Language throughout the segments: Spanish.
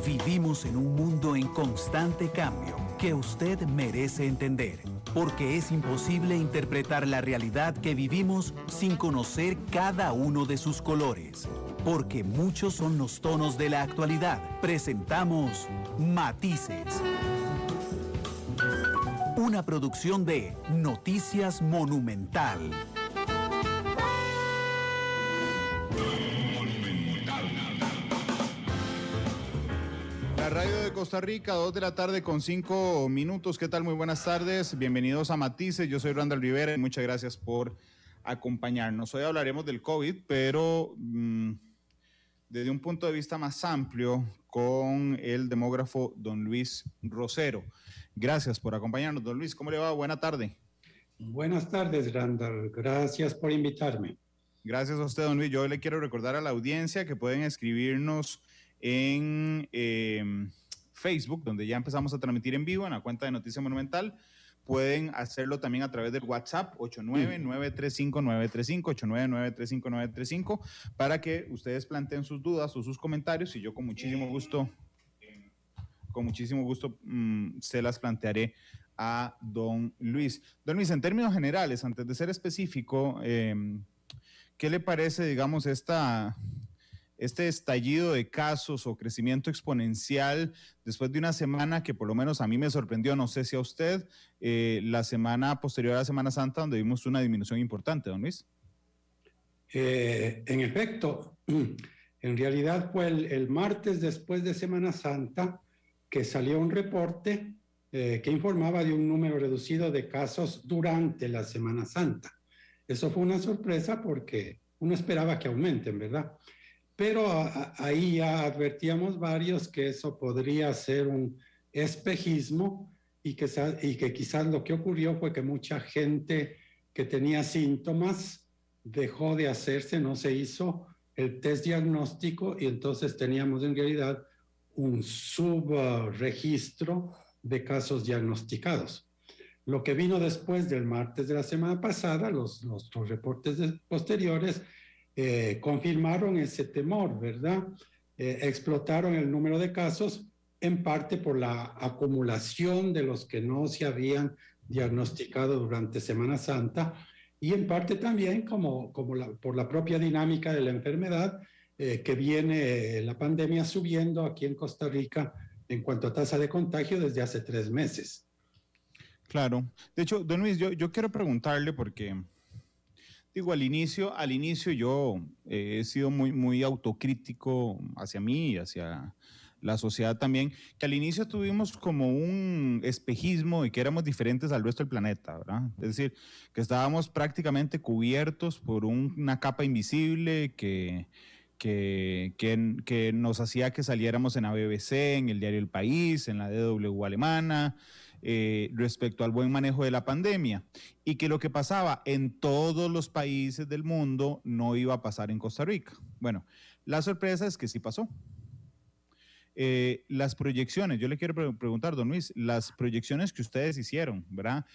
Vivimos en un mundo en constante cambio que usted merece entender, porque es imposible interpretar la realidad que vivimos sin conocer cada uno de sus colores. Porque muchos son los tonos de la actualidad. Presentamos Matices. Una producción de Noticias Monumental. La radio de Costa Rica, 2 de la tarde con 5 minutos. ¿Qué tal? Muy buenas tardes. Bienvenidos a Matices. Yo soy Randall Rivera y muchas gracias por acompañarnos. Hoy hablaremos del COVID, pero desde un punto de vista más amplio con el demógrafo don Luis Rosero. Gracias por acompañarnos, don Luis. ¿Cómo le va? Buena tarde. Buenas tardes, Randall. Gracias por invitarme. Gracias a usted, don Luis. Yo le quiero recordar a la audiencia que pueden escribirnos en Facebook, donde ya empezamos a transmitir en vivo en la cuenta de Noticia Monumental. Pueden hacerlo también a través del WhatsApp 89935935, 89935935, para que ustedes planteen sus dudas o sus comentarios y yo con muchísimo gusto se las plantearé a don Luis. Don Luis, en términos generales, antes de ser específico, ¿qué le parece, digamos, este estallido de casos o crecimiento exponencial después de una semana que por lo menos a mí me sorprendió, no sé si a usted, la semana posterior a la Semana Santa, donde vimos una disminución importante, don Luis? En efecto, en realidad fue el martes después de Semana Santa que salió un reporte que informaba de un número reducido de casos durante la Semana Santa. Eso fue una sorpresa porque uno esperaba que aumenten, ¿verdad? Pero ahí ya advertíamos varios que eso podría ser un espejismo y que quizás lo que ocurrió fue que mucha gente que tenía síntomas dejó de hacerse, no se hizo el test diagnóstico y entonces teníamos en realidad un subregistro de casos diagnosticados. Lo que vino después del martes de la semana pasada, los reportes posteriores, confirmaron ese temor, ¿verdad? Explotaron el número de casos, en parte por la acumulación de los que no se habían diagnosticado durante Semana Santa y en parte también por la propia dinámica de la enfermedad, que viene la pandemia subiendo aquí en Costa Rica en cuanto a tasa de contagio desde hace 3 meses. Claro. De hecho, don Luis, yo quiero preguntarle porque... Digo, al inicio yo he sido muy autocrítico hacia mí y hacia la sociedad también, que al inicio tuvimos como un espejismo y que éramos diferentes al resto del planeta, ¿verdad? Es decir, que estábamos prácticamente cubiertos por una capa invisible que nos hacía que saliéramos en la BBC, en el diario El País, en la DW alemana, respecto al buen manejo de la pandemia, y que lo que pasaba en todos los países del mundo no iba a pasar en Costa Rica. Bueno, la sorpresa es que sí pasó. Las proyecciones, yo le quiero preguntar, don Luis, las proyecciones que ustedes hicieron, ¿verdad?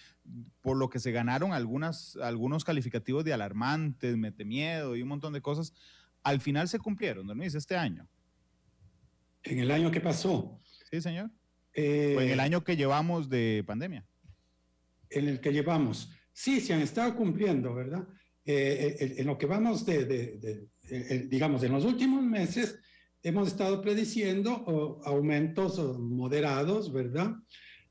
Por lo que se ganaron algunos calificativos de alarmantes, mete miedo y un montón de cosas, al final se cumplieron, don Luis, este año. ¿En el año que pasó? Sí, señor. O en el año que llevamos de pandemia. En el que llevamos. Sí, se han estado cumpliendo, ¿verdad? En lo que vamos digamos, en los últimos meses hemos estado prediciendo aumentos moderados, ¿verdad?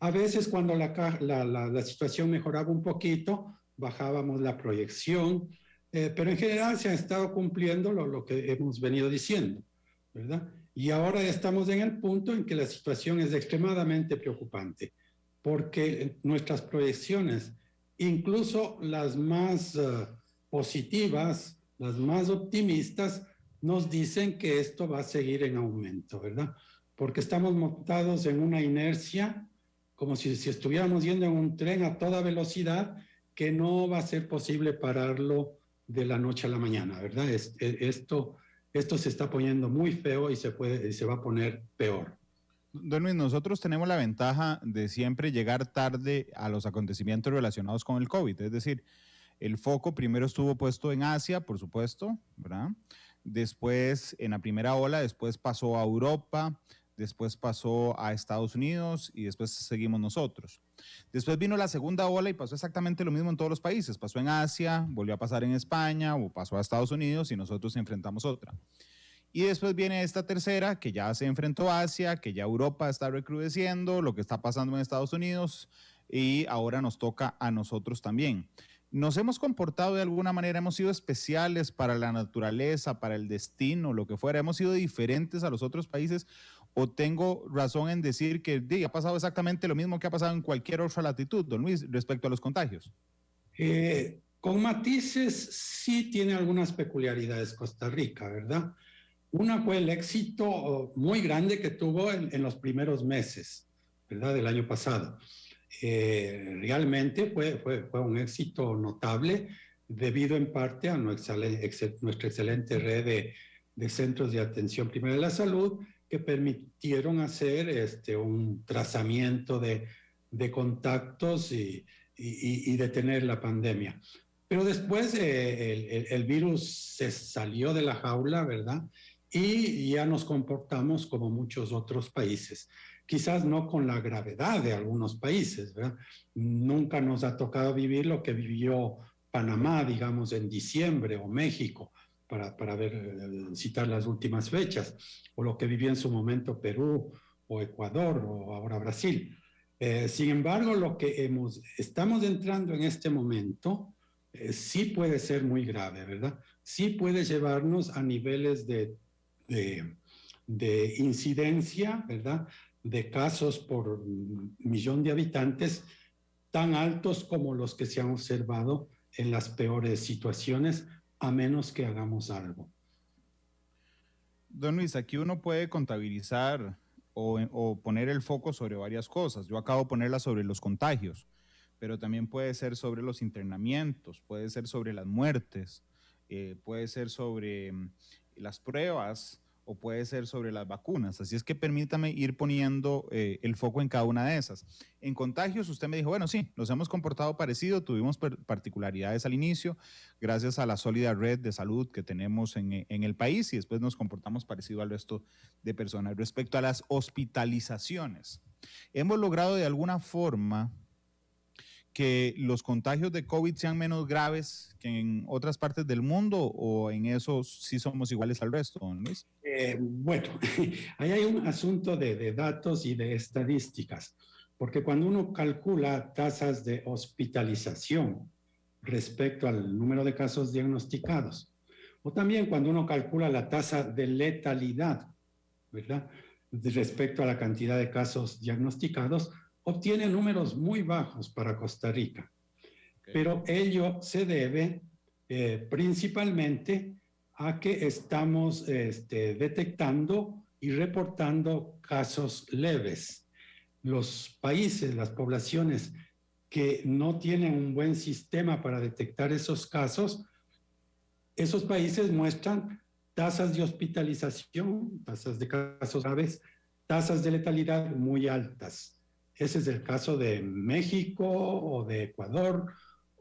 A veces cuando la situación mejoraba un poquito, bajábamos la proyección, pero en general se ha estado cumpliendo lo que hemos venido diciendo, ¿verdad? Y ahora estamos en el punto en que la situación es extremadamente preocupante, porque nuestras proyecciones, incluso las más positivas, las más optimistas, nos dicen que esto va a seguir en aumento, ¿verdad? Porque estamos montados en una inercia, como si estuviéramos yendo en un tren a toda velocidad, que no va a ser posible pararlo de la noche a la mañana, ¿verdad? Esto se está poniendo muy feo y se va a poner peor. Don Luis, nosotros tenemos la ventaja de siempre llegar tarde a los acontecimientos relacionados con el COVID, es decir, el foco primero estuvo puesto en Asia, por supuesto, ¿verdad? Después, en la primera ola, después pasó a Europa, después pasó a Estados Unidos y después seguimos nosotros. Después vino la segunda ola y pasó exactamente lo mismo en todos los países. Pasó en Asia, volvió a pasar en España o pasó a Estados Unidos y nosotros enfrentamos otra. Y después viene esta tercera, que ya se enfrentó a Asia, que ya Europa está recrudeciendo, lo que está pasando en Estados Unidos, y ahora nos toca a nosotros también. ¿Nos hemos comportado de alguna manera? ¿Hemos sido especiales para la naturaleza, para el destino, lo que fuera? ¿Hemos sido diferentes a los otros países? ¿O tengo razón en decir que ha pasado exactamente lo mismo que ha pasado en cualquier otra latitud, don Luis, respecto a los contagios? Con matices, sí tiene algunas peculiaridades Costa Rica, ¿verdad? Una fue el éxito muy grande que tuvo en los primeros meses, ¿verdad? Del año pasado. Realmente fue un éxito notable debido en parte a nuestra excelente red de centros de atención primaria de la salud que permitieron hacer un trazamiento de contactos y detener la pandemia. Pero después el virus se salió de la jaula, ¿verdad? Y ya nos comportamos como muchos otros países. Quizás no con la gravedad de algunos países, ¿verdad? Nunca nos ha tocado vivir lo que vivió Panamá, digamos, en diciembre, o México, para citar las últimas fechas, o lo que vivió en su momento Perú, o Ecuador, o ahora Brasil. Sin embargo, lo que estamos entrando en este momento sí puede ser muy grave, ¿verdad? Sí puede llevarnos a niveles de incidencia, ¿verdad? De casos por millón de habitantes tan altos como los que se han observado en las peores situaciones, a menos que hagamos algo. Don Luis, aquí uno puede contabilizar o poner el foco sobre varias cosas. Yo acabo de ponerla sobre los contagios, pero también puede ser sobre los internamientos, puede ser sobre las muertes, puede ser sobre las pruebas o puede ser sobre las vacunas. Así es que permítame ir poniendo el foco en cada una de esas. En contagios, usted me dijo, bueno, sí, nos hemos comportado parecido, tuvimos particularidades al inicio, gracias a la sólida red de salud que tenemos en el país y después nos comportamos parecido al resto de personas. Respecto a las hospitalizaciones, hemos logrado de alguna forma que los contagios de COVID sean menos graves que en otras partes del mundo o en eso sí somos iguales al resto, don Luis? Bueno, ahí hay un asunto de datos y de estadísticas, porque cuando uno calcula tasas de hospitalización respecto al número de casos diagnosticados, o también cuando uno calcula la tasa de letalidad, ¿verdad? Respecto a la cantidad de casos diagnosticados, obtiene números muy bajos para Costa Rica. Okay. Pero ello se debe principalmente a que estamos detectando y reportando casos leves. Los países, las poblaciones que no tienen un buen sistema para detectar esos casos, esos países muestran tasas de hospitalización, tasas de casos graves, tasas de letalidad muy altas. Ese es el caso de México o de Ecuador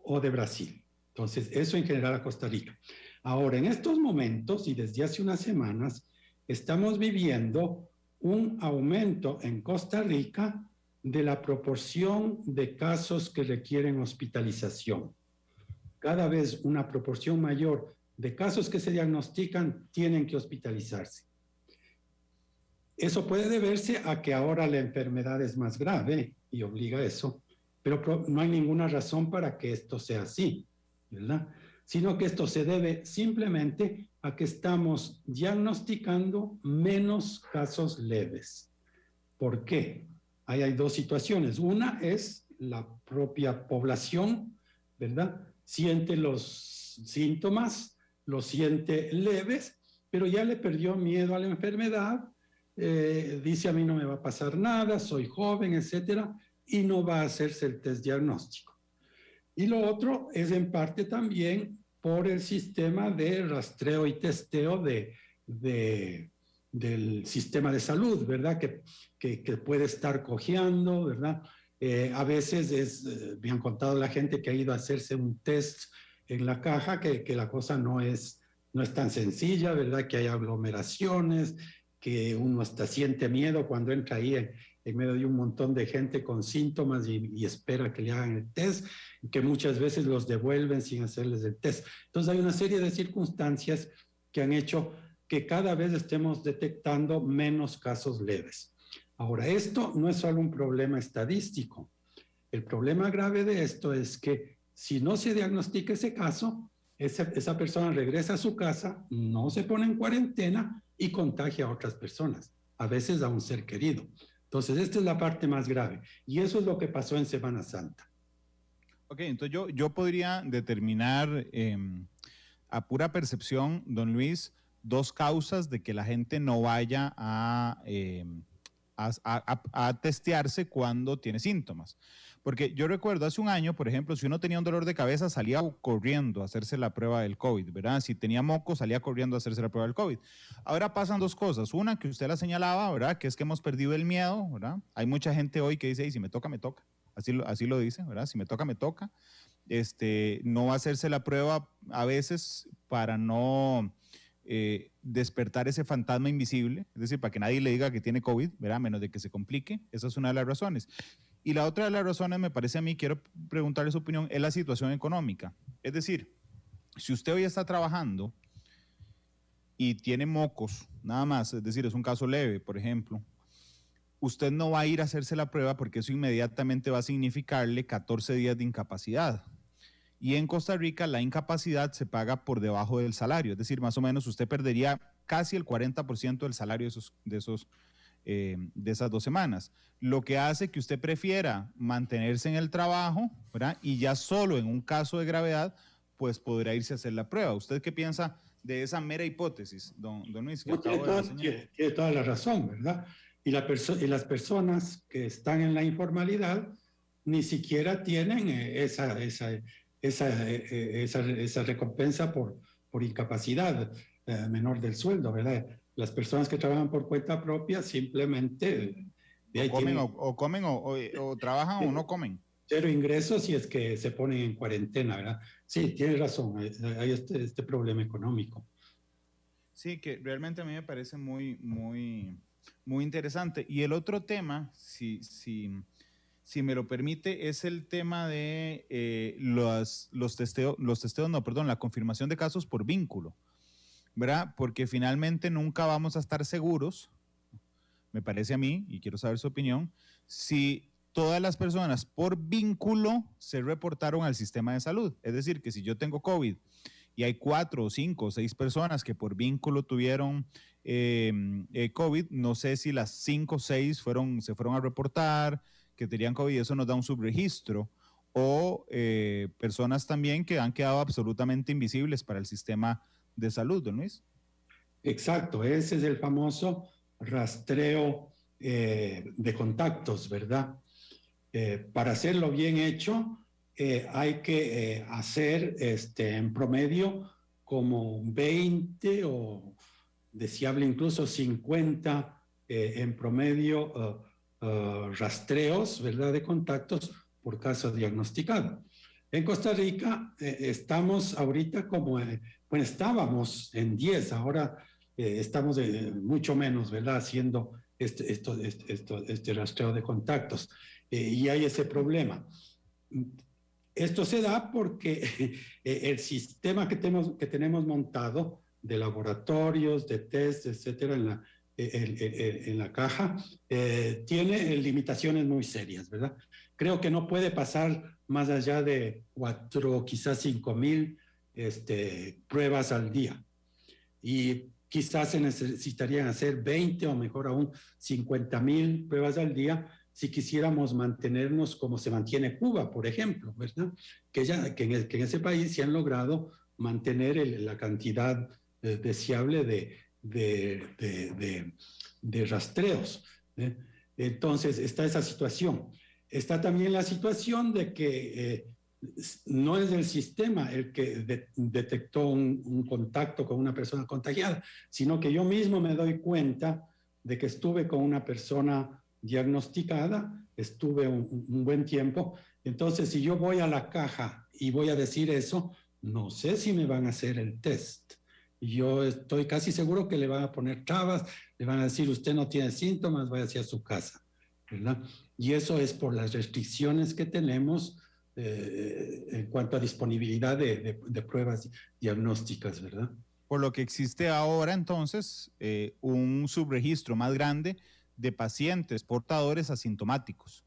o de Brasil. Entonces, eso en general a Costa Rica. Ahora, en estos momentos y desde hace unas semanas, estamos viviendo un aumento en Costa Rica de la proporción de casos que requieren hospitalización. Cada vez una proporción mayor de casos que se diagnostican tienen que hospitalizarse. Eso puede deberse a que ahora la enfermedad es más grave y obliga a eso, pero no hay ninguna razón para que esto sea así, ¿verdad? Sino que esto se debe simplemente a que estamos diagnosticando menos casos leves. ¿Por qué? Ahí hay dos situaciones. Una es la propia población, ¿verdad? Siente los síntomas, los siente leves, pero ya le perdió miedo a la enfermedad. Dice a mí no me va a pasar nada, soy joven, etcétera, y no va a hacerse el test diagnóstico. Y lo otro es en parte también por el sistema de rastreo y testeo del sistema de salud, ¿verdad? Que puede estar cojeando, ¿verdad? A veces me han contado la gente que ha ido a hacerse un test en la caja, que la cosa no es tan sencilla, ¿verdad? Que hay aglomeraciones, que uno hasta siente miedo cuando entra ahí en medio de un montón de gente con síntomas y espera que le hagan el test, que muchas veces los devuelven sin hacerles el test. Entonces hay una serie de circunstancias que han hecho que cada vez estemos detectando menos casos leves. Ahora, esto no es solo un problema estadístico. El problema grave de esto es que si no se diagnostica ese caso, esa persona regresa a su casa, no se pone en cuarentena y contagia a otras personas, a veces a un ser querido. Entonces, esta es la parte más grave. Y eso es lo que pasó en Semana Santa. Ok, entonces yo podría determinar a pura percepción, don Luis, dos causas de que la gente no vaya a testearse cuando tiene síntomas. Porque yo recuerdo hace un año, por ejemplo, si uno tenía un dolor de cabeza, salía corriendo a hacerse la prueba del COVID, ¿verdad? Si tenía moco, salía corriendo a hacerse la prueba del COVID. Ahora pasan dos cosas. Una, que usted la señalaba, ¿verdad? Que es que hemos perdido el miedo, ¿verdad? Hay mucha gente hoy que dice, hey, si me toca, me toca. Así lo dice, ¿verdad? Si me toca, me toca. No va a hacerse la prueba a veces para no despertar ese fantasma invisible, es decir, para que nadie le diga que tiene COVID, ¿verdad? Menos de que se complique. Esa es una de las razones. Y la otra de las razones, me parece a mí, quiero preguntarle su opinión, es la situación económica. Es decir, si usted hoy está trabajando y tiene mocos, nada más, es decir, es un caso leve, por ejemplo, usted no va a ir a hacerse la prueba porque eso inmediatamente va a significarle 14 días de incapacidad. Y en Costa Rica la incapacidad se paga por debajo del salario, es decir, más o menos usted perdería casi el 40% del salario de esas 2 semanas, lo que hace que usted prefiera mantenerse en el trabajo, ¿verdad? Y ya solo en un caso de gravedad, pues podrá irse a hacer la prueba. ¿Usted qué piensa de esa mera hipótesis, don Luis, que acabo de reseñar? Tiene toda la razón, ¿verdad? Y las personas que están en la informalidad ni siquiera tienen esa recompensa por incapacidad menor del sueldo, ¿verdad? Las personas que trabajan por cuenta propia simplemente comen o trabajan o no comen. Cero ingresos si es que se ponen en cuarentena, ¿verdad? Sí, tienes razón, hay este problema económico. Sí, que realmente a mí me parece muy interesante. Y el otro tema, si me lo permite, es el tema de la confirmación de casos por vínculo, ¿verdad? Porque finalmente nunca vamos a estar seguros, me parece a mí, y quiero saber su opinión, si todas las personas por vínculo se reportaron al sistema de salud. Es decir, que si yo tengo COVID y hay 4, 5 o 6 personas que por vínculo tuvieron COVID, no sé si las 5 o 6 se fueron a reportar que tenían COVID, eso nos da un subregistro, o personas también que han quedado absolutamente invisibles para el sistema de salud, don Luis. Exacto, ese es el famoso rastreo de contactos, ¿verdad? Para hacerlo bien hecho, hay que hacer en promedio como 20 o deseable incluso 50 en promedio rastreos, ¿verdad?, de contactos por caso diagnosticado. En Costa Rica estamos ahorita bueno, estábamos en 10, ahora estamos mucho menos, ¿verdad?, haciendo este rastreo de contactos. Y hay ese problema. Esto se da porque el sistema que tenemos montado de laboratorios, de test, etcétera, en la caja, tiene limitaciones muy serias, ¿verdad? Creo que no puede pasar más allá de 4, quizás 5,000 pruebas al día. Y quizás se necesitarían hacer 20 o mejor aún 50,000 pruebas al día si quisiéramos mantenernos como se mantiene Cuba, por ejemplo, ¿verdad? Que en ese país se han logrado mantener la cantidad deseable de rastreos. Entonces, está esa situación. Está también la situación de que no es el sistema el que detectó un contacto con una persona contagiada, sino que yo mismo me doy cuenta de que estuve con una persona diagnosticada, estuve un buen tiempo. Entonces, si yo voy a la caja y voy a decir eso, no sé si me van a hacer el test. Y yo estoy casi seguro que le van a poner trabas, le van a decir, usted no tiene síntomas, vaya hacia su casa, ¿verdad? Y eso es por las restricciones que tenemos en cuanto a disponibilidad de pruebas diagnósticas, ¿verdad? Por lo que existe ahora entonces un subregistro más grande de pacientes portadores asintomáticos.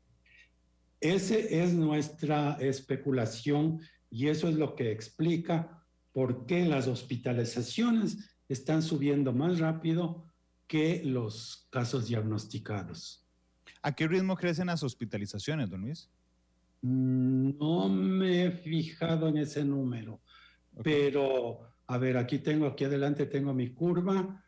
Ese es nuestra especulación y eso es lo que explica por qué las hospitalizaciones están subiendo más rápido que los casos diagnosticados. ¿A qué ritmo crecen las hospitalizaciones, don Luis? No me he fijado en ese número, pero a ver, aquí adelante tengo mi curva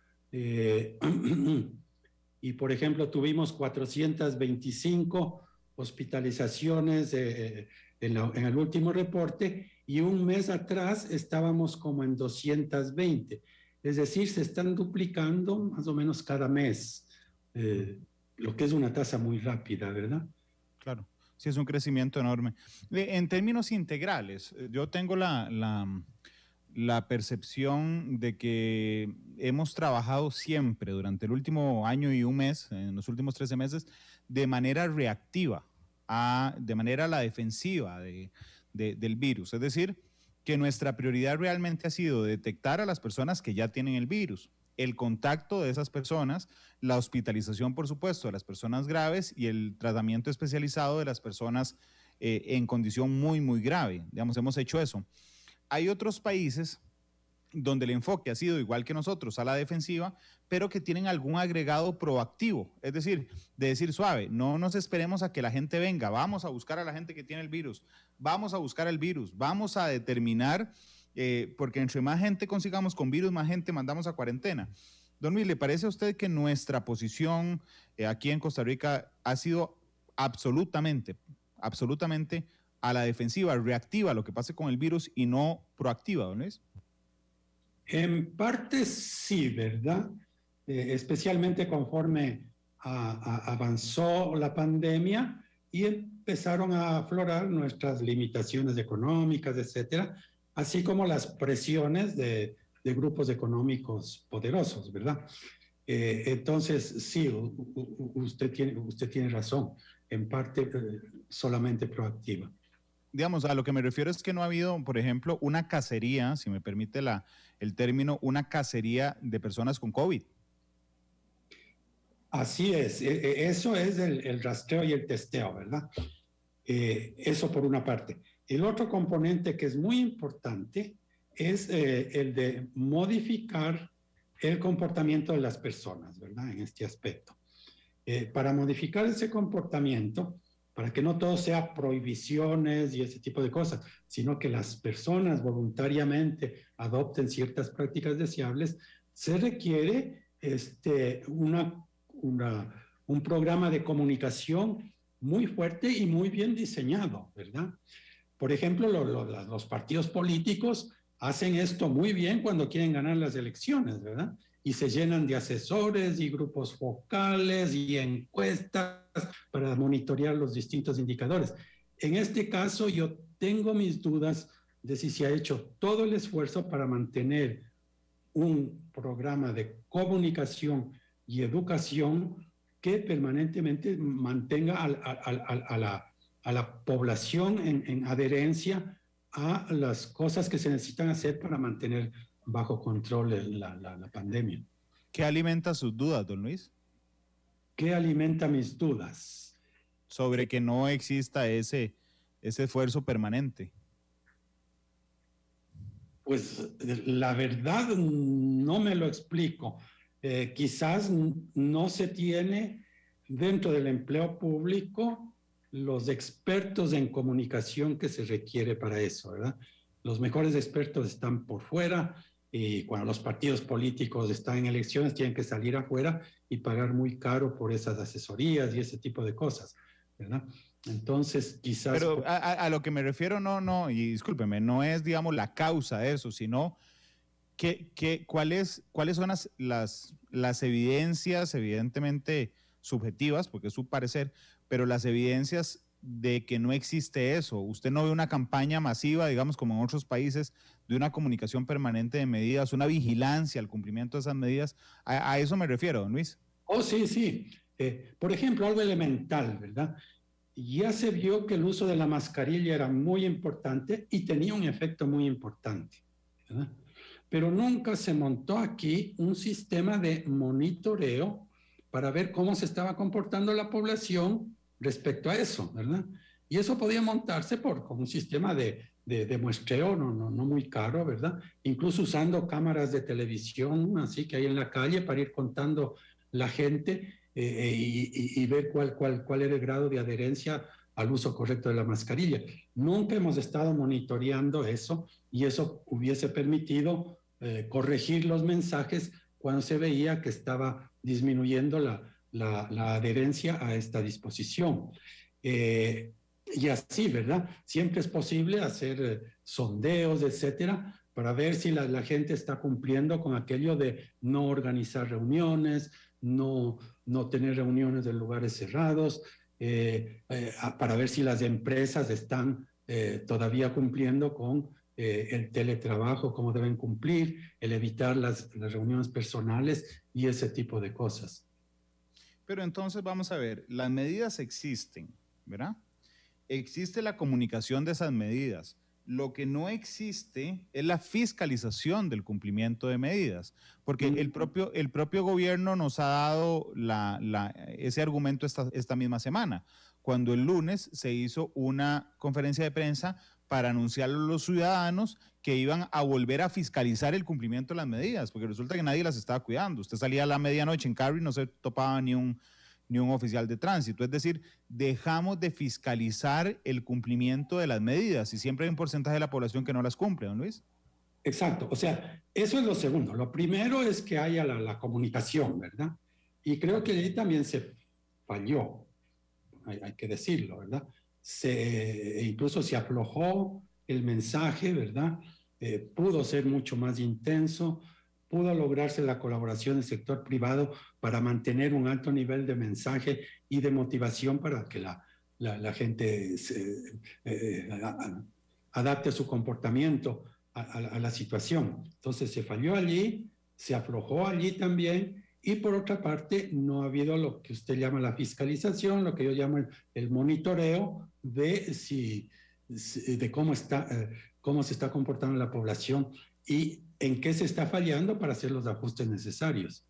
y por ejemplo tuvimos 425 hospitalizaciones en el último reporte y un mes atrás estábamos como en 220. Es decir, se están duplicando más o menos cada mes, lo que es una tasa muy rápida, ¿verdad? Claro, sí es un crecimiento enorme. En términos integrales, yo tengo la percepción de que hemos trabajado siempre durante el último año y un mes, en los últimos 13 meses, de manera reactiva, de manera a la defensiva del virus. Es decir, que nuestra prioridad realmente ha sido detectar a las personas que ya tienen el virus, el contacto de esas personas, la hospitalización, por supuesto, de las personas graves y el tratamiento especializado de las personas en condición muy, muy grave. Digamos, hemos hecho eso. Hay otros países donde el enfoque ha sido igual que nosotros, a la defensiva, pero que tienen algún agregado proactivo, es decir, de decir suave, no nos esperemos a que la gente venga, vamos a buscar a la gente que tiene el virus, vamos a buscar el virus, vamos a determinar, porque entre más gente consigamos con virus, más gente mandamos a cuarentena. Don Luis, ¿le parece a usted que nuestra posición aquí en Costa Rica ha sido absolutamente a la defensiva, reactiva a lo que pase con el virus y no proactiva, don Luis? En parte sí, ¿verdad? Especialmente conforme avanzó la pandemia y empezaron a aflorar nuestras limitaciones económicas, etcétera, así como las presiones de grupos económicos poderosos, ¿verdad? Entonces, sí, usted tiene razón, en parte solamente proactiva. Digamos, a lo que me refiero es que no ha habido, por ejemplo, una cacería, si me permite el término, una cacería de personas con COVID. Así es, eso es el rastreo y el testeo, ¿verdad? Eso por una parte. El otro componente que es muy importante es el de modificar el comportamiento de las personas, ¿verdad? En este aspecto. Para modificar ese comportamiento, para que no todo sea prohibiciones y ese tipo de cosas, sino que las personas voluntariamente adopten ciertas prácticas deseables, se requiere un programa de comunicación muy fuerte y muy bien diseñado, ¿verdad? Por ejemplo, los partidos políticos hacen esto muy bien cuando quieren ganar las elecciones, ¿verdad? Y se llenan de asesores y grupos focales y encuestas para monitorear los distintos indicadores. En este caso, yo tengo mis dudas de si se ha hecho todo el esfuerzo para mantener un programa de comunicación y educación que permanentemente mantenga a la población en adherencia a las cosas que se necesitan hacer para mantener bajo control la pandemia. ¿Qué alimenta sus dudas, don Luis? ¿Qué alimenta mis dudas? Sobre que no exista ese esfuerzo permanente. Pues la verdad no me lo explico. Quizás no se tiene dentro del empleo público los expertos en comunicación que se requiere para eso, ¿verdad? Los mejores expertos están por fuera y cuando los partidos políticos están en elecciones tienen que salir afuera y pagar muy caro por esas asesorías y ese tipo de cosas, ¿verdad? Entonces, quizás... Pero a lo que me refiero, no, y discúlpeme, no es, digamos, la causa de eso, sino ¿cuáles son las evidencias, evidentemente subjetivas, porque es su parecer, pero las evidencias de que no existe eso? ¿Usted no ve una campaña masiva, digamos, como en otros países, de una comunicación permanente de medidas, una vigilancia al cumplimiento de esas medidas? A eso me refiero, don Luis. Oh, sí, sí. Por ejemplo, algo elemental, ¿verdad? Ya se vio que el uso de la mascarilla era muy importante y tenía un efecto muy importante, ¿verdad? Pero nunca se montó aquí un sistema de monitoreo para ver cómo se estaba comportando la población respecto a eso, ¿verdad? Y eso podía montarse con un sistema de muestreo no muy caro, ¿verdad? Incluso usando cámaras de televisión, así que hay en la calle para ir contando la gente y ver cuál era el grado de adherencia al uso correcto de la mascarilla. Nunca hemos estado monitoreando eso y eso hubiese permitido corregir los mensajes cuando se veía que estaba disminuyendo la adherencia a esta disposición. Y así, ¿verdad? Siempre es posible hacer sondeos, etcétera, para ver si la gente está cumpliendo con aquello de no organizar reuniones, no tener reuniones en lugares cerrados, para ver si las empresas están todavía cumpliendo con el teletrabajo, cómo deben cumplir, el evitar las reuniones personales y ese tipo de cosas. Pero entonces vamos a ver, las medidas existen, ¿verdad? Existe la comunicación de esas medidas. Lo que no existe es la fiscalización del cumplimiento de medidas, porque el propio gobierno nos ha dado ese argumento esta misma semana, cuando el lunes se hizo una conferencia de prensa para anunciarle a los ciudadanos que iban a volver a fiscalizar el cumplimiento de las medidas, porque resulta que nadie las estaba cuidando. Usted salía a la medianoche en Cary y no se topaba ni un oficial de tránsito. Es decir, dejamos de fiscalizar el cumplimiento de las medidas y siempre hay un porcentaje de la población que no las cumple, don Luis. Exacto, o sea, eso es lo segundo. Lo primero es que haya la comunicación, ¿verdad? Y creo que ahí también se falló, hay que decirlo, ¿verdad? Incluso se aflojó el mensaje, ¿verdad? Pudo ser mucho más intenso, pudo lograrse la colaboración del sector privado para mantener un alto nivel de mensaje y de motivación para que la gente adapte su comportamiento a la situación. Entonces se falló allí, se aflojó allí también y por otra parte no ha habido lo que usted llama la fiscalización, lo que yo llamo el monitoreo de cómo se está comportando la población y en qué se está fallando para hacer los ajustes necesarios.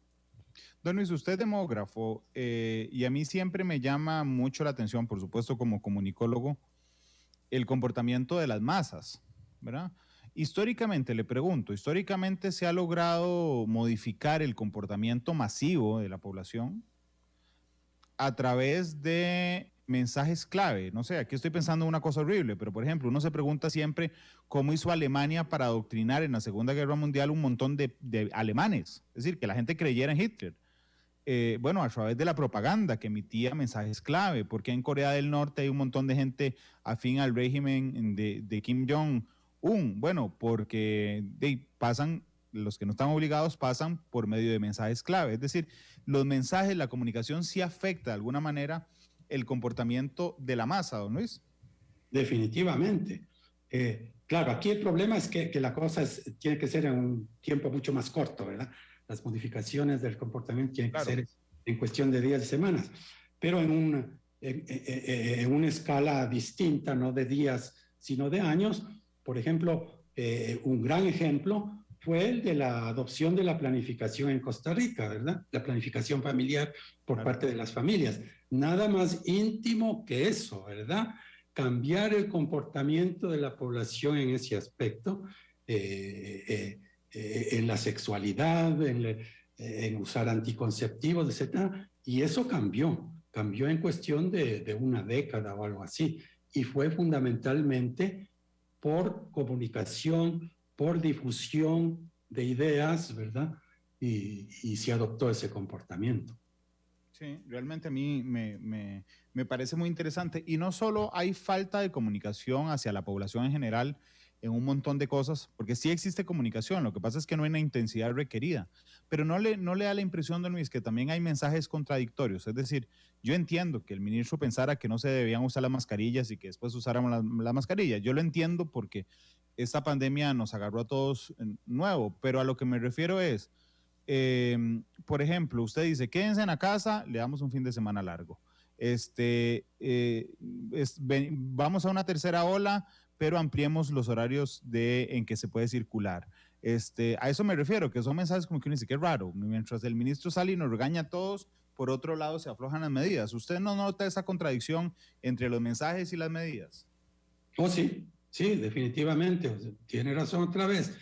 Don Luis, usted es demógrafo y a mí siempre me llama mucho la atención, por supuesto como comunicólogo, el comportamiento de las masas, ¿verdad? Históricamente, le pregunto, ¿históricamente se ha logrado modificar el comportamiento masivo de la población a través de mensajes clave? No sé, aquí estoy pensando en una cosa horrible, pero por ejemplo, uno se pregunta siempre cómo hizo Alemania para adoctrinar en la Segunda Guerra Mundial un montón de alemanes, es decir, que la gente creyera en Hitler. Bueno, a través de la propaganda que emitía mensajes clave, porque en Corea del Norte hay un montón de gente afín al régimen de Kim Jong-un. Bueno, porque pasan, los que no están obligados pasan por medio de mensajes clave. Es decir, los mensajes, la comunicación sí afecta de alguna manera el comportamiento de la masa, don Luis. Definitivamente. Claro, aquí el problema es que la cosa tiene que ser en un tiempo mucho más corto, ¿verdad? Las modificaciones del comportamiento tienen que ser en cuestión de días y semanas, pero en una escala distinta, no de días, sino de años. Por ejemplo, un gran ejemplo fue el de la adopción de la planificación en Costa Rica, ¿verdad? La planificación familiar por parte de las familias. Nada más íntimo que eso, ¿verdad? Cambiar el comportamiento de la población en ese aspecto, en la sexualidad, en usar anticonceptivos, etcétera, y eso cambió en cuestión de una década o algo así, y fue fundamentalmente por comunicación, por difusión de ideas, ¿verdad? Y se adoptó ese comportamiento. Sí, realmente a mí me parece muy interesante. Y no solo hay falta de comunicación hacia la población en general en un montón de cosas, porque sí existe comunicación, lo que pasa es que no hay una intensidad requerida, pero no le da la impresión, don Luis, que también hay mensajes contradictorios. Es decir, yo entiendo que el ministro pensara que no se debían usar las mascarillas y que después usáramos las mascarillas. Yo lo entiendo porque esta pandemia nos agarró a todos nuevo, pero a lo que me refiero es, por ejemplo, usted dice, quédense en la casa, le damos un fin de semana largo. Vamos a una tercera ola, pero ampliemos los horarios en que se puede circular. A eso me refiero, que son mensajes como que uno dice, qué raro, mientras el ministro sale y nos regaña a todos, por otro lado se aflojan las medidas. ¿Usted no nota esa contradicción entre los mensajes y las medidas? Oh, sí, sí, definitivamente, o sea, tiene razón otra vez.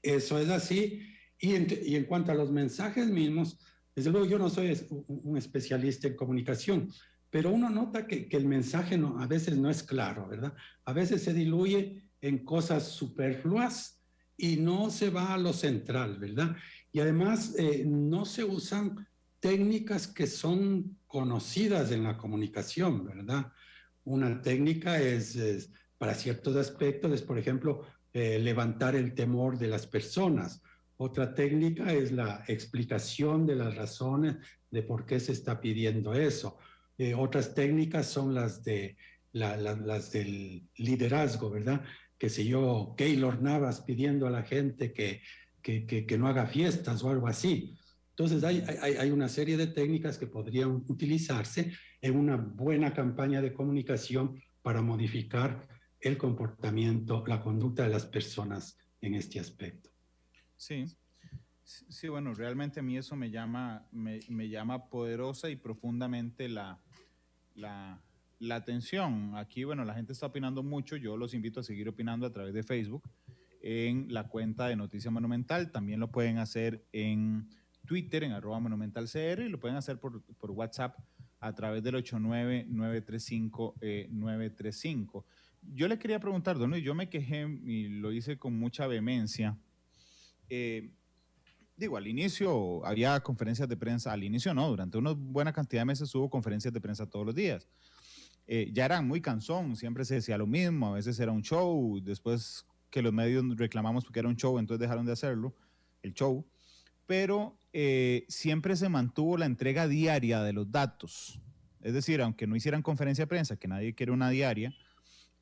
Eso es así. Y en cuanto a los mensajes mismos, desde luego yo no soy un especialista en comunicación, pero uno nota que el mensaje a veces no es claro, ¿verdad? A veces se diluye en cosas superfluas y no se va a lo central, ¿verdad? Y además no se usan técnicas que son conocidas en la comunicación, ¿verdad? Una técnica es para ciertos aspectos, es por ejemplo, levantar el temor de las personas. Otra técnica es la explicación de las razones de por qué se está pidiendo eso. Otras técnicas son las del liderazgo, ¿verdad? Que sé yo, Keylor Navas pidiendo a la gente que no haga fiestas o algo así. Entonces hay una serie de técnicas que podrían utilizarse en una buena campaña de comunicación para modificar el comportamiento, la conducta de las personas en este aspecto. Sí, sí, bueno, realmente a mí eso me llama poderosa y profundamente la atención. Aquí, bueno, la gente está opinando mucho, yo los invito a seguir opinando a través de Facebook, en la cuenta de Noticia Monumental, también lo pueden hacer en Twitter, en @monumentalcr, y lo pueden hacer por WhatsApp a través del 89935 Yo le quería preguntar, don Luis, yo me quejé y lo hice con mucha vehemencia. Al inicio había conferencias de prensa, al inicio no, durante una buena cantidad de meses hubo conferencias de prensa todos los días. Ya eran muy cansón, siempre se decía lo mismo, a veces era un show, después que los medios reclamamos porque era un show, entonces dejaron de hacerlo, el show, pero siempre se mantuvo la entrega diaria de los datos. Es decir, aunque no hicieran conferencia de prensa, que nadie quiere una diaria,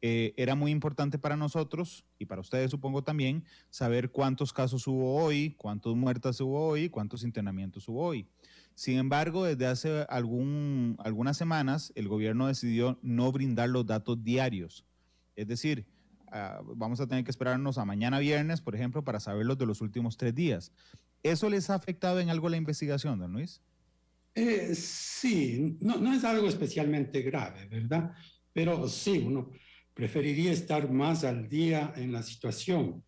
era muy importante para nosotros y para ustedes supongo también saber cuántos casos hubo hoy, cuántas muertes hubo hoy, cuántos internamientos hubo hoy. Sin embargo, desde hace algunas semanas el gobierno decidió no brindar los datos diarios. Es decir, vamos a tener que esperarnos a mañana viernes, por ejemplo, para saber los de los últimos 3 días. ¿Eso les ha afectado en algo la investigación, don Luis? Sí, no es algo especialmente grave, ¿verdad? Pero sí, uno preferiría estar más al día en la situación.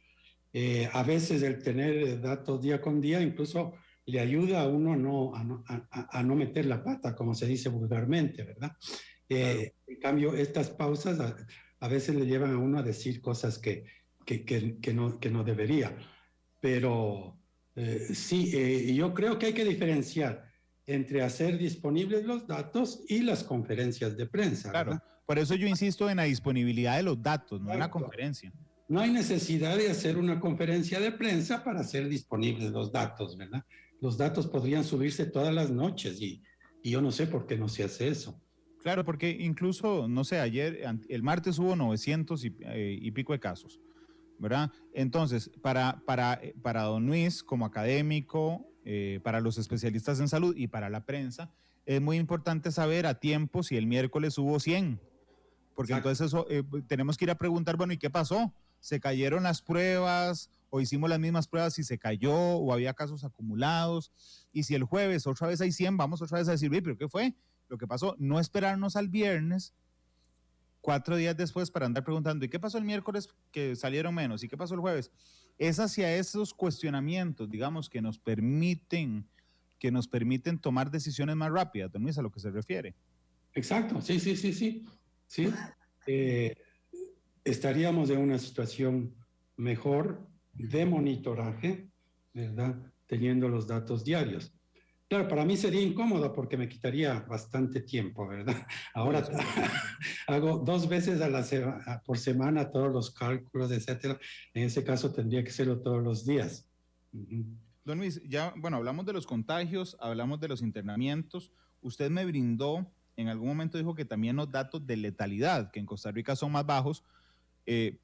A veces el tener datos día con día incluso le ayuda a uno a no meter la pata, como se dice vulgarmente, ¿verdad? Claro. En cambio, estas pausas a veces le llevan a uno a decir cosas que no debería. Pero sí, yo creo que hay que diferenciar entre hacer disponibles los datos y las conferencias de prensa, Claro, ¿verdad? por eso yo insisto en la disponibilidad de los datos, no en la Correcto. conferencia. No hay necesidad de hacer una conferencia de prensa para hacer disponibles los datos, ¿verdad? Los datos podrían subirse todas las noches y yo no sé por qué no se hace eso. Claro, porque incluso, no sé, el martes hubo 900 y pico de casos, ¿verdad? Entonces, para don Luis, como académico, para los especialistas en salud y para la prensa, es muy importante saber a tiempo si el miércoles hubo 100, porque Exacto. entonces eso, tenemos que ir a preguntar, bueno, ¿y qué pasó? ¿Se cayeron las pruebas o hicimos las mismas pruebas y se cayó o había casos acumulados? Y si el jueves otra vez hay 100, vamos otra vez a decir, ¿pero qué fue? Lo que pasó, no esperarnos al viernes 4 días después para andar preguntando, ¿y qué pasó el miércoles que salieron menos? ¿Y qué pasó el jueves? Es hacia esos cuestionamientos, digamos, que nos permiten tomar decisiones más rápidas, don Luis, a lo que se refiere. Exacto, sí, sí, sí, sí. Sí. Estaríamos en una situación mejor de monitoraje, ¿verdad? Teniendo los datos diarios. Claro, para mí sería incómodo porque me quitaría bastante tiempo, ¿verdad? Ahora hago 2 veces por semana todos los cálculos, etcétera. En ese caso tendría que hacerlo todos los días. Don Luis, ya, bueno, hablamos de los contagios, hablamos de los internamientos. Usted me brindó, en algún momento dijo que también los datos de letalidad, que en Costa Rica son más bajos,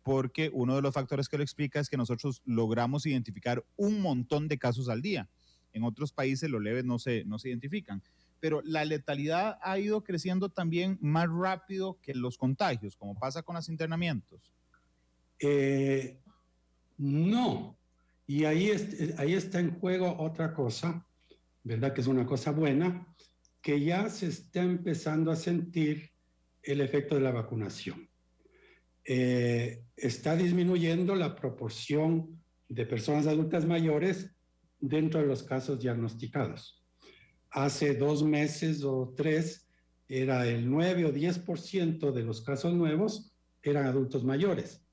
porque uno de los factores que lo explica es que nosotros logramos identificar un montón de casos al día. En otros países los leves no se identifican. Pero la letalidad ha ido creciendo también más rápido que los contagios, como pasa con los internamientos. No, y ahí está en juego otra cosa, ¿verdad? Que es una cosa buena, que ya se está empezando a sentir el efecto de la vacunación. Está disminuyendo la proporción de personas adultas mayores dentro de los casos diagnosticados. Hace 2 meses o 3 era el 9 o 10% de los casos nuevos eran adultos mayores.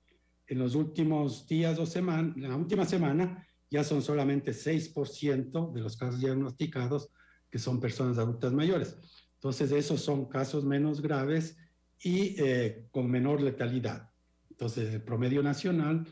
En los últimos días o semanas, la última semana, ya son solamente 6% de los casos diagnosticados que son personas adultas mayores. Entonces, esos son casos menos graves y con menor letalidad. Entonces, el promedio nacional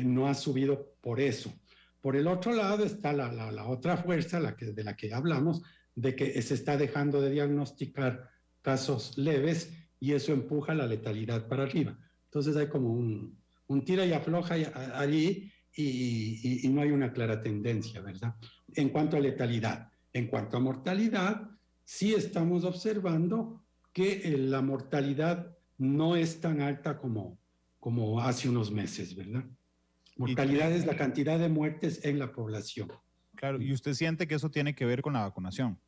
no ha subido por eso. Por el otro lado está la otra fuerza, de la que hablamos, de que se está dejando de diagnosticar casos leves y eso empuja la letalidad para arriba. Entonces, hay como un tira y afloja allí y no hay una clara tendencia, ¿verdad? En cuanto a letalidad. En cuanto a mortalidad, sí estamos observando que la mortalidad no es tan alta como hace unos meses, ¿verdad? Mortalidad es la cantidad de muertes en la población. Claro, ¿y usted siente que eso tiene que ver con la vacunación?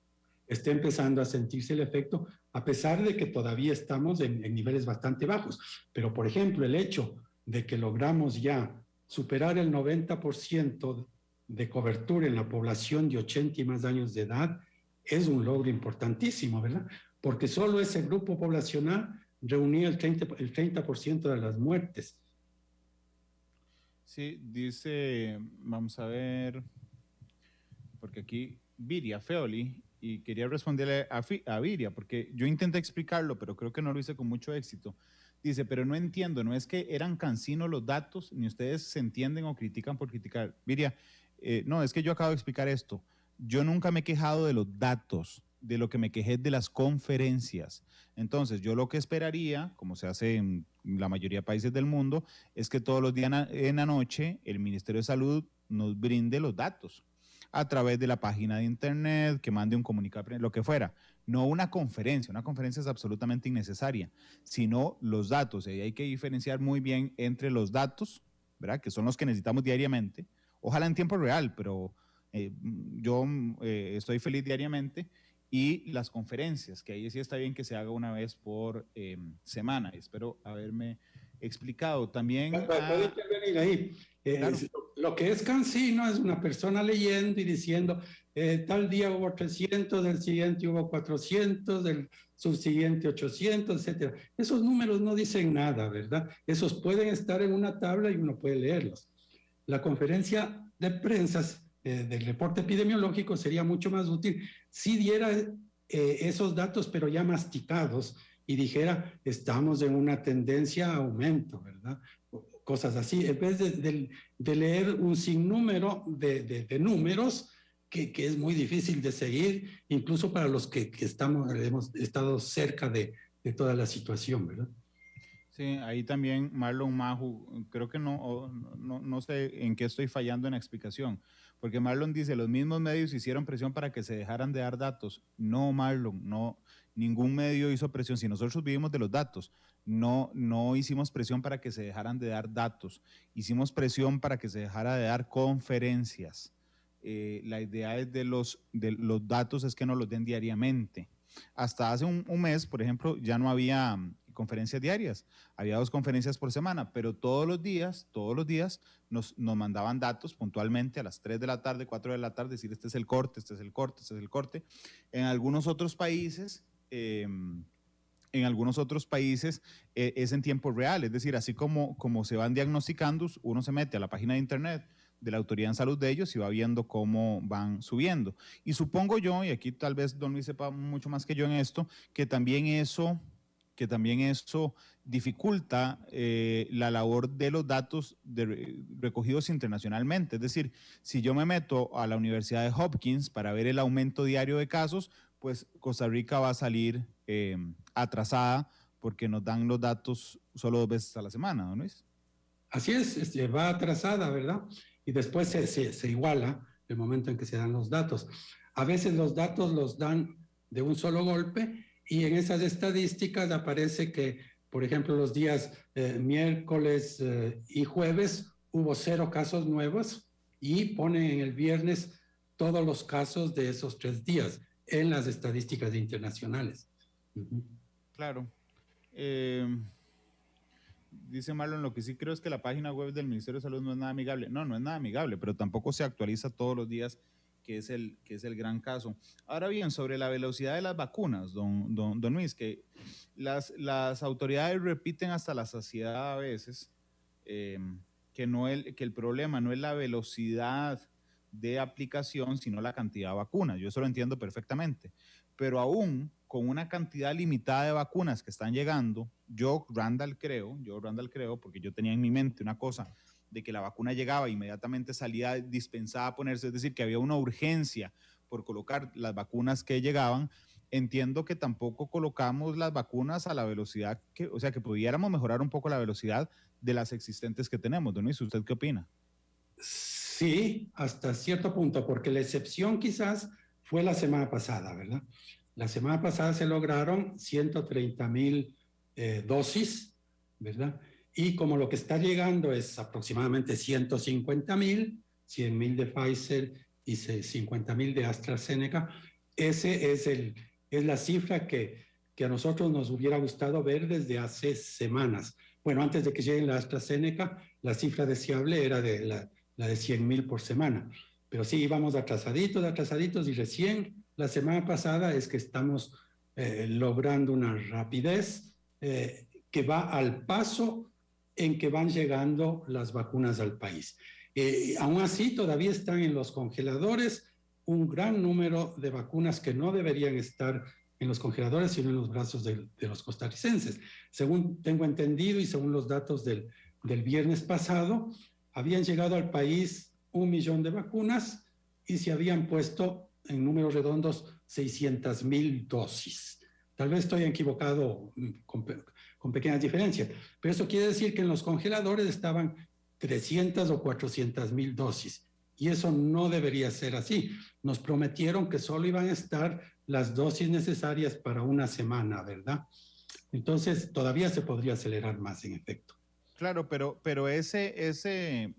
Está empezando a sentirse el efecto, a pesar de que todavía estamos en niveles bastante bajos. Pero, por ejemplo, el hecho de que logramos ya superar el 90% de cobertura en la población de 80 y más años de edad es un logro importantísimo, ¿verdad? Porque solo ese grupo poblacional reunía el 30% de las muertes. Sí, dice, vamos a ver, porque aquí Viria Feoli, y quería responderle a Viria, porque yo intenté explicarlo, pero creo que no lo hice con mucho éxito. Dice, pero no entiendo, no es que eran cansinos los datos, ni ustedes se entienden o critican por criticar. Viria, no, es que yo acabo de explicar esto. Yo nunca me he quejado de los datos, de lo que me quejé de las conferencias. Entonces, yo lo que esperaría, como se hace en la mayoría de países del mundo, es que todos los días en la noche el Ministerio de Salud nos brinde los datos a través de la página de internet, que mande un comunicado, lo que fuera. No una conferencia es absolutamente innecesaria, sino los datos. Y hay que diferenciar muy bien entre los datos, ¿verdad? Que son los que necesitamos diariamente, ojalá en tiempo real, pero yo estoy feliz diariamente, y las conferencias, que ahí sí está bien que se haga una vez por semana. Espero haberme explicado. También... ¿Puedo intervenir ahí? Claro. Lo que es cansino es una persona leyendo y diciendo, tal día hubo 300, del siguiente hubo 400, del subsiguiente 800, etc. Esos números no dicen nada, ¿verdad? Esos pueden estar en una tabla y uno puede leerlos. La conferencia de prensa del reporte epidemiológico sería mucho más útil si diera esos datos, pero ya masticados, y dijera, estamos en una tendencia a aumento, ¿verdad? Cosas así, en vez de leer un sinnúmero de números que es muy difícil de seguir, incluso para los que hemos estado cerca de toda la situación, ¿verdad? Sí, ahí también Marlon Mahu, creo que no sé en qué estoy fallando en la explicación, porque Marlon dice, los mismos medios hicieron presión para que se dejaran de dar datos. No, Marlon, no, ningún medio hizo presión. Si nosotros vivimos de los datos, no hicimos presión para que se dejaran de dar datos, hicimos presión para que se dejara de dar conferencias. La idea es de los datos es que nos los den diariamente. Hasta hace un mes, por ejemplo, ya no había conferencias diarias, había 2 conferencias por semana, pero todos los días nos mandaban datos puntualmente a las 3 de la tarde, 4 de la tarde, decir este es el corte, este es el corte, este es el corte. En algunos otros países es en tiempo real, es decir, así como se van diagnosticando, uno se mete a la página de internet de la autoridad en salud de ellos y va viendo cómo van subiendo. Y supongo yo, y aquí tal vez don Luis sepa mucho más que yo en esto, que también eso dificulta la labor de los datos recogidos internacionalmente. Es decir, si yo me meto a la Universidad de Hopkins para ver el aumento diario de casos, pues Costa Rica va a salir atrasada porque nos dan los datos solo 2 veces a la semana, ¿no Luis? Así es, va atrasada, ¿verdad? Y después se iguala el momento en que se dan los datos. A veces los datos los dan de un solo golpe y en esas estadísticas aparece que, por ejemplo, los días miércoles y jueves hubo 0 casos nuevos y pone en el viernes todos los casos de esos 3 días en las estadísticas internacionales. Claro. Dice Marlon, lo que sí creo es que la página web del Ministerio de Salud no es nada amigable. No es nada amigable, pero tampoco se actualiza todos los días, que es el gran caso. Ahora bien, sobre la velocidad de las vacunas, don Luis, que las autoridades repiten hasta la saciedad a veces que el problema no es la velocidad de aplicación, sino la cantidad de vacunas. Yo eso lo entiendo perfectamente. Pero aún con una cantidad limitada de vacunas que están llegando, yo, Randall, creo, porque yo tenía en mi mente una cosa de que la vacuna llegaba, inmediatamente salía dispensada a ponerse, es decir, que había una urgencia por colocar las vacunas que llegaban. Entiendo que tampoco colocamos las vacunas a la velocidad que pudiéramos mejorar un poco la velocidad de las existentes que tenemos. Don Luis, ¿usted qué opina? Sí, hasta cierto punto, porque la excepción quizás fue la semana pasada, ¿verdad? La semana pasada se lograron 130,000 dosis, ¿verdad? Y como lo que está llegando es aproximadamente 150,000, 100,000 de Pfizer y 50,000 de AstraZeneca, ese es la cifra que a nosotros nos hubiera gustado ver desde hace semanas. Bueno, antes de que llegue la AstraZeneca, la cifra deseable era de la de 100,000 por semana. Pero sí, íbamos atrasaditos y recién la semana pasada es que estamos logrando una rapidez que va al paso en que van llegando las vacunas al país. Aún así, todavía están en los congeladores un gran número de vacunas que no deberían estar en los congeladores, sino en los brazos de los costarricenses. Según tengo entendido y según los datos del viernes pasado, habían llegado al país 1 millón de vacunas y se habían puesto en números redondos 600,000 dosis. Tal vez estoy equivocado con pequeñas diferencias, pero eso quiere decir que en los congeladores estaban 300 o 400,000 dosis. Y eso no debería ser así. Nos prometieron que solo iban a estar las dosis necesarias para una semana, ¿verdad? Entonces, todavía se podría acelerar más, en efecto. Claro, pero ese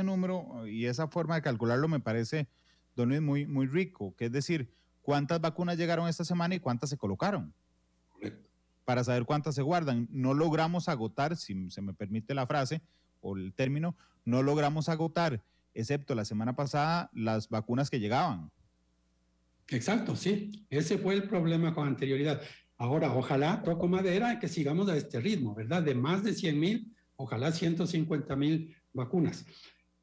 número y esa forma de calcularlo me parece, don Luis, muy, muy rico. Que es decir, ¿cuántas vacunas llegaron esta semana y cuántas se colocaron? Correcto. Para saber cuántas se guardan. No logramos agotar, si se me permite la frase o el término, no logramos agotar, excepto la semana pasada, las vacunas que llegaban. Exacto, sí. Ese fue el problema con anterioridad. Ahora, ojalá, toco madera, que sigamos a este ritmo, ¿verdad? De más de 100,000, ojalá 150,000 vacunas.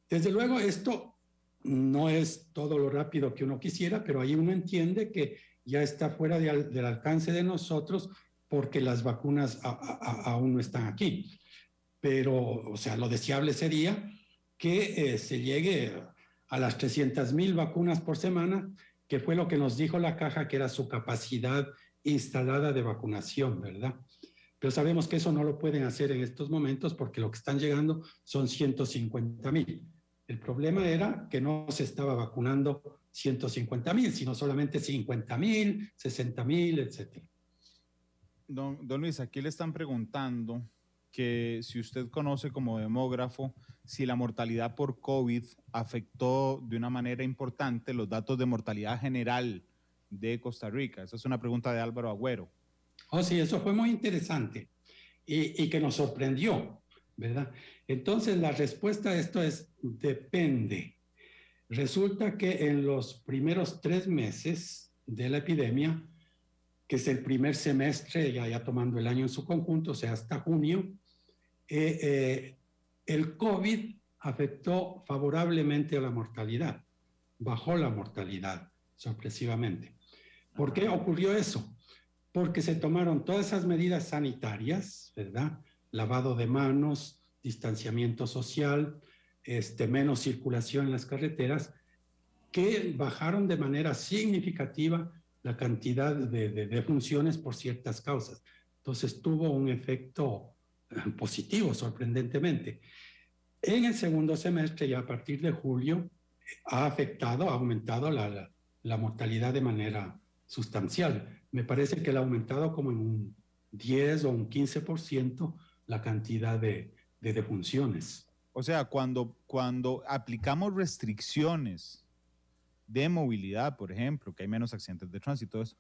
Desde luego, esto no es todo lo rápido que uno quisiera, pero ahí uno entiende que ya está fuera del alcance de nosotros porque las vacunas aún no están aquí. Pero, o sea, lo deseable sería que se llegue a las 300,000 vacunas por semana, que fue lo que nos dijo la caja que era su capacidad instalada de vacunación, ¿verdad? Pero sabemos que eso no lo pueden hacer en estos momentos porque lo que están llegando son 150,000. El problema era que no se estaba vacunando 150,000, sino solamente 50,000, 60,000, etc. Don Luis, aquí le están preguntando que si usted conoce como demógrafo si la mortalidad por COVID afectó de una manera importante los datos de mortalidad general de Costa Rica. Esa es una pregunta de Álvaro Agüero. Oh, sí, eso fue muy interesante y que nos sorprendió, ¿verdad? Entonces, la respuesta a esto es depende. Resulta que en los primeros 3 meses de la epidemia, que es el primer semestre, ya tomando el año en su conjunto, o sea, hasta junio, el COVID afectó favorablemente a la mortalidad, bajó la mortalidad sorpresivamente. ¿Por qué ocurrió eso? Porque se tomaron todas esas medidas sanitarias, ¿verdad? Lavado de manos, distanciamiento social, menos circulación en las carreteras, que bajaron de manera significativa la cantidad de funciones por ciertas causas. Entonces tuvo un efecto positivo, sorprendentemente. En el segundo semestre, ya a partir de julio, ha aumentado la mortalidad de manera sustancial. Me parece que ha aumentado como en un 10 o un 15% la cantidad de defunciones. O sea, cuando aplicamos restricciones de movilidad, por ejemplo, que hay menos accidentes de tránsito, eso,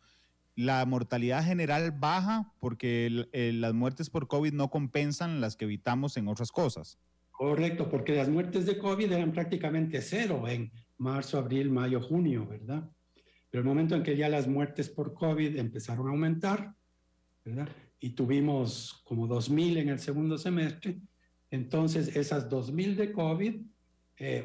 la mortalidad general baja porque las muertes por COVID no compensan las que evitamos en otras cosas. Correcto, porque las muertes de COVID eran prácticamente cero en marzo, abril, mayo, junio, ¿verdad? Pero el momento en que ya las muertes por COVID empezaron a aumentar, ¿verdad? Y tuvimos como 2.000 en el segundo semestre, entonces esas 2.000 de COVID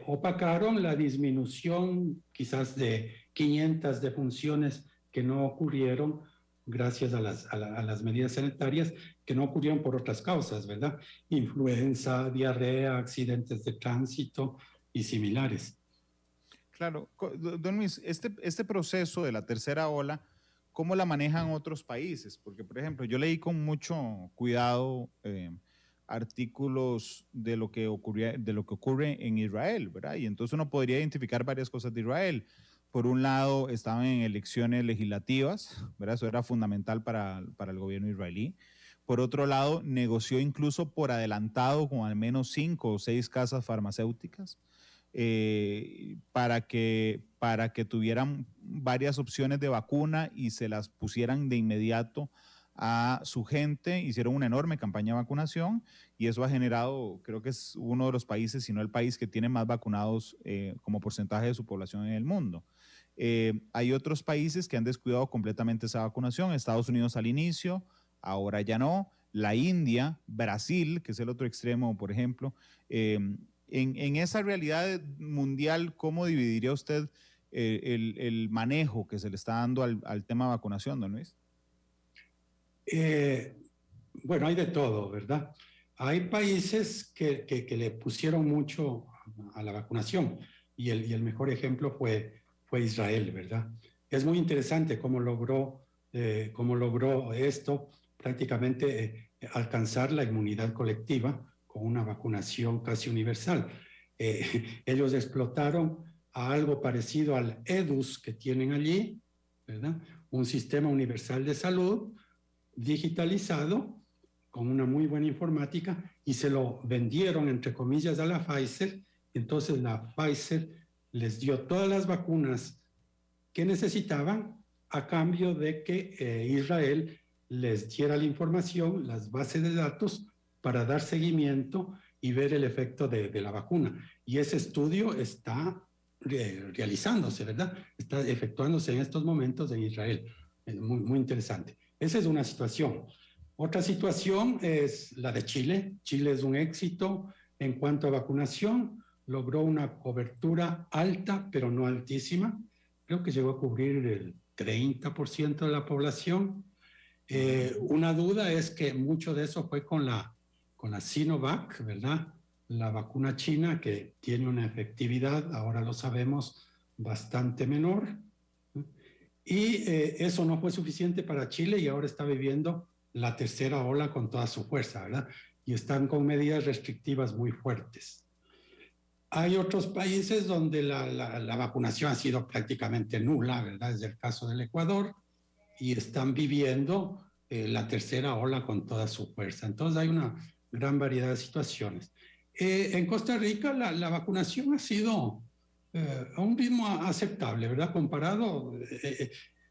opacaron la disminución quizás de 500 defunciones que no ocurrieron gracias a las medidas sanitarias, que no ocurrieron por otras causas, ¿verdad? Influenza, diarrea, accidentes de tránsito y similares. Claro, don Luis, este proceso de la tercera ola, ¿cómo la manejan otros países? Porque, por ejemplo, yo leí con mucho cuidado artículos de lo que ocurre en Israel, ¿verdad? Y entonces uno podría identificar varias cosas de Israel. Por un lado, estaban en elecciones legislativas, ¿verdad? Eso era fundamental para el gobierno israelí. Por otro lado, negoció incluso por adelantado con al menos 5 o 6 casas farmacéuticas para que tuvieran varias opciones de vacuna y se las pusieran de inmediato a su gente. Hicieron una enorme campaña de vacunación y eso ha generado, creo que es uno de los países, si no el país que tiene más vacunados como porcentaje de su población en el mundo. Hay otros países que han descuidado completamente esa vacunación. Estados Unidos al inicio, ahora ya no. La India, Brasil, que es el otro extremo, por ejemplo. En esa realidad mundial, ¿cómo dividiría usted el manejo que se le está dando al tema de vacunación, don Luis? Bueno, hay de todo, ¿verdad? Hay países que le pusieron mucho a la vacunación y el mejor ejemplo fue Israel, ¿verdad? Es muy interesante cómo logró esto prácticamente alcanzar la inmunidad colectiva con una vacunación casi universal. Ellos explotaron a algo parecido al EDUS que tienen allí, ¿verdad? Un sistema universal de salud digitalizado con una muy buena informática y se lo vendieron, entre comillas, a la Pfizer. Entonces la Pfizer les dio todas las vacunas que necesitaban a cambio de que Israel les diera la información, las bases de datos, para dar seguimiento y ver el efecto de la vacuna. Y ese estudio está realizándose, ¿verdad? Está efectuándose en estos momentos en Israel. Muy, muy interesante. Esa es una situación. Otra situación es la de Chile. Chile es un éxito en cuanto a vacunación. Logró una cobertura alta, pero no altísima. Creo que llegó a cubrir el 30% de la población. Una duda es que mucho de eso fue con la Sinovac, ¿verdad? La vacuna china que tiene una efectividad, ahora lo sabemos, bastante menor. Y eso no fue suficiente para Chile y ahora está viviendo la tercera ola con toda su fuerza, ¿verdad? Y están con medidas restrictivas muy fuertes. Hay otros países donde la vacunación ha sido prácticamente nula, ¿verdad? Es el caso del Ecuador, y están viviendo la tercera ola con toda su fuerza. Entonces hay una gran variedad de situaciones. En Costa Rica la vacunación ha sido a un ritmo aceptable, ¿verdad? Comparado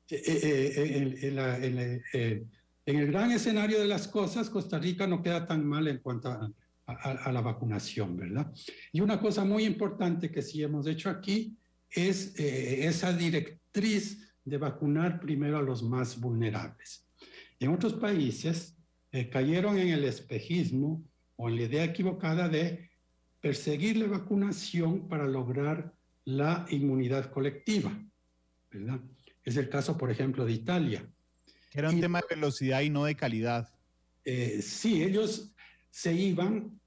en el gran escenario de las cosas, Costa Rica no queda tan mal en cuanto a la vacunación, ¿verdad? Y una cosa muy importante que sí hemos hecho aquí es esa directriz de vacunar primero a los más vulnerables. En otros países cayeron en el espejismo o en la idea equivocada de perseguir la vacunación para lograr la inmunidad colectiva, ¿verdad? Es el caso, por ejemplo, de Italia. Era un tema de velocidad y no de calidad. Sí, ellos se iban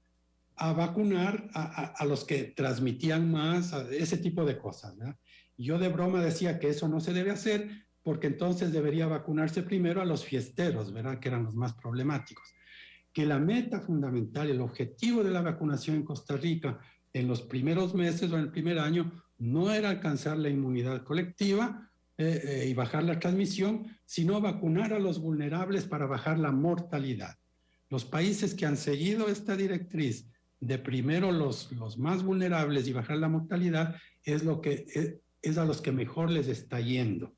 a vacunar a los que transmitían más, ese tipo de cosas, ¿verdad? Yo de broma decía que eso no se debe hacer porque entonces debería vacunarse primero a los fiesteros, ¿verdad? Que eran los más problemáticos. Que la meta fundamental, el objetivo de la vacunación en Costa Rica en los primeros meses o en el primer año no era alcanzar la inmunidad colectiva y bajar la transmisión, sino vacunar a los vulnerables para bajar la mortalidad. Los países que han seguido esta directriz de primero los más vulnerables y bajar la mortalidad es a los que mejor les está yendo.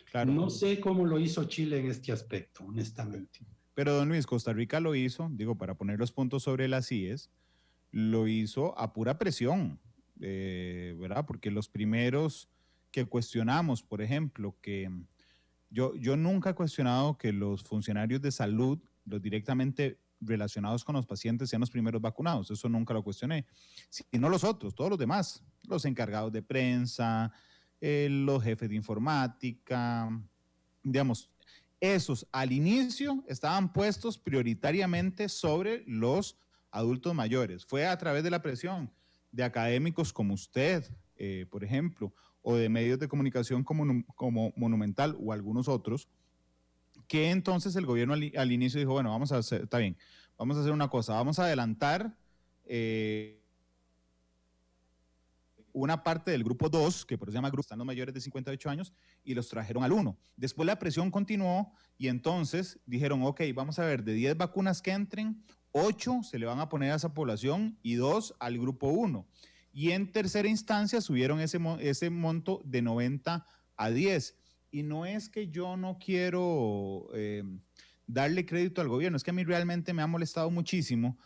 Claro. No sé cómo lo hizo Chile en este aspecto, honestamente. Pero, don Luis, Costa Rica lo hizo, digo, para poner los puntos sobre las IES, lo hizo a pura presión, ¿verdad? Porque los primeros que cuestionamos, por ejemplo, que yo nunca he cuestionado que los funcionarios de salud, los directamente relacionados con los pacientes, sean los primeros vacunados, eso nunca lo cuestioné, sino los otros, todos los demás, los encargados de prensa, los jefes de informática, digamos, esos al inicio estaban puestos prioritariamente sobre los adultos mayores. Fue a través de la presión de académicos como usted, por ejemplo, o de medios de comunicación como Monumental o algunos otros, que entonces el gobierno al inicio dijo, bueno, vamos a hacer, está bien, vamos a hacer una cosa, vamos a adelantar una parte del grupo 2, que por eso se llama grupo, están los mayores de 58 años, y los trajeron al 1. Después la presión continuó y entonces dijeron, ok, vamos a ver, de 10 vacunas que entren, 8 se le van a poner a esa población y 2 al grupo 1. Y en tercera instancia subieron ese monto de 90 a 10. Y no es que yo no quiero darle crédito al gobierno, es que a mí realmente me ha molestado muchísimo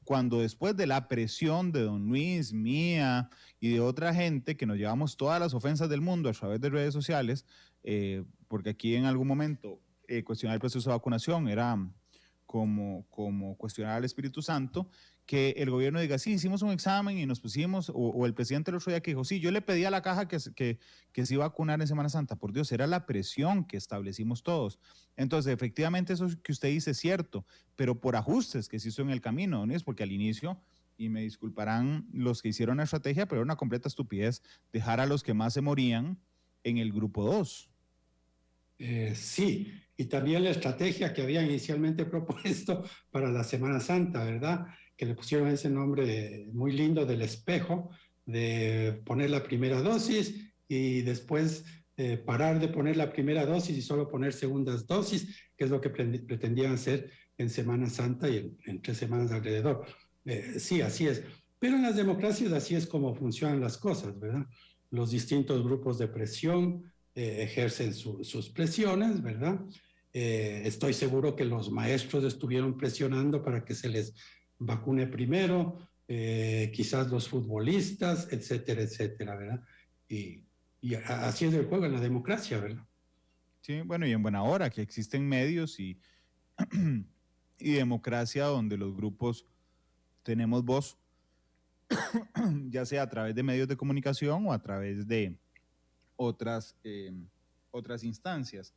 cuando después de la presión de don Luis, mía y de otra gente que nos llevamos todas las ofensas del mundo a través de redes sociales, porque aquí en algún momento cuestionar el proceso de vacunación era como cuestionar al Espíritu Santo, que el gobierno diga, sí, hicimos un examen y nos pusimos, o el presidente el otro día que dijo, sí, yo le pedí a la caja que se iba a vacunar en Semana Santa. Por Dios, era la presión que establecimos todos. Entonces, efectivamente, eso que usted dice es cierto, pero por ajustes que se hizo en el camino, ¿no? Es porque al inicio, y me disculparán los que hicieron la estrategia, pero era una completa estupidez dejar a los que más se morían en el grupo 2. Sí, y también la estrategia que había inicialmente propuesto para la Semana Santa, ¿verdad? Que le pusieron ese nombre muy lindo del espejo, de poner la primera dosis y después parar de poner la primera dosis y solo poner segundas dosis, que es lo que pretendían hacer en Semana Santa y en 3 semanas alrededor. Sí, así es. Pero en las democracias así es como funcionan las cosas, ¿verdad? Los distintos grupos de presión ejercen sus presiones, ¿verdad? Estoy seguro que los maestros estuvieron presionando para que se les vacune primero, quizás los futbolistas, etcétera, etcétera, ¿verdad? Y así es el juego en la democracia, ¿verdad? Sí, bueno, y en buena hora que existen medios y democracia donde los grupos tenemos voz, ya sea a través de medios de comunicación o a través de otras instancias.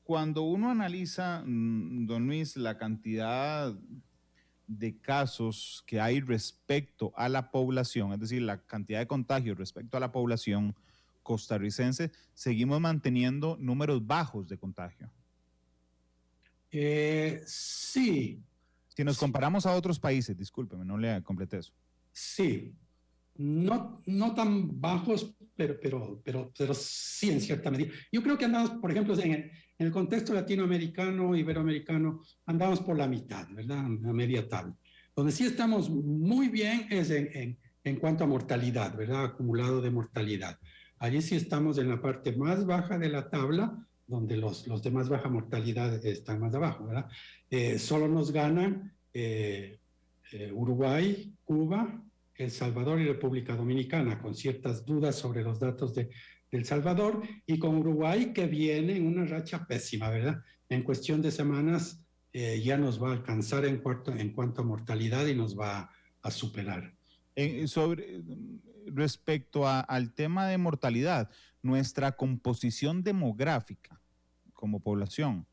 Cuando uno analiza, don Luis, la cantidad de casos que hay respecto a la población, es decir, la cantidad de contagios respecto a la población costarricense, seguimos manteniendo números bajos de contagio. Sí. Si nos comparamos a otros países, discúlpeme, no le completé eso. Sí, no tan bajos, pero sí en cierta medida. Yo creo que andamos, por ejemplo, en el contexto latinoamericano, iberoamericano, andamos por la mitad, ¿verdad? A media tabla. Donde sí estamos muy bien es en cuanto a mortalidad, ¿verdad? Acumulado de mortalidad. Allí sí estamos en la parte más baja de la tabla, donde los de más baja mortalidad están más abajo, ¿verdad? Solo nos ganan Uruguay, Cuba, El Salvador y República Dominicana, con ciertas dudas sobre los datos de El Salvador, y con Uruguay, que viene en una racha pésima, ¿verdad? En cuestión de semanas ya nos va a alcanzar en cuanto a mortalidad y nos va a superar. Respecto al tema de mortalidad, nuestra composición demográfica como población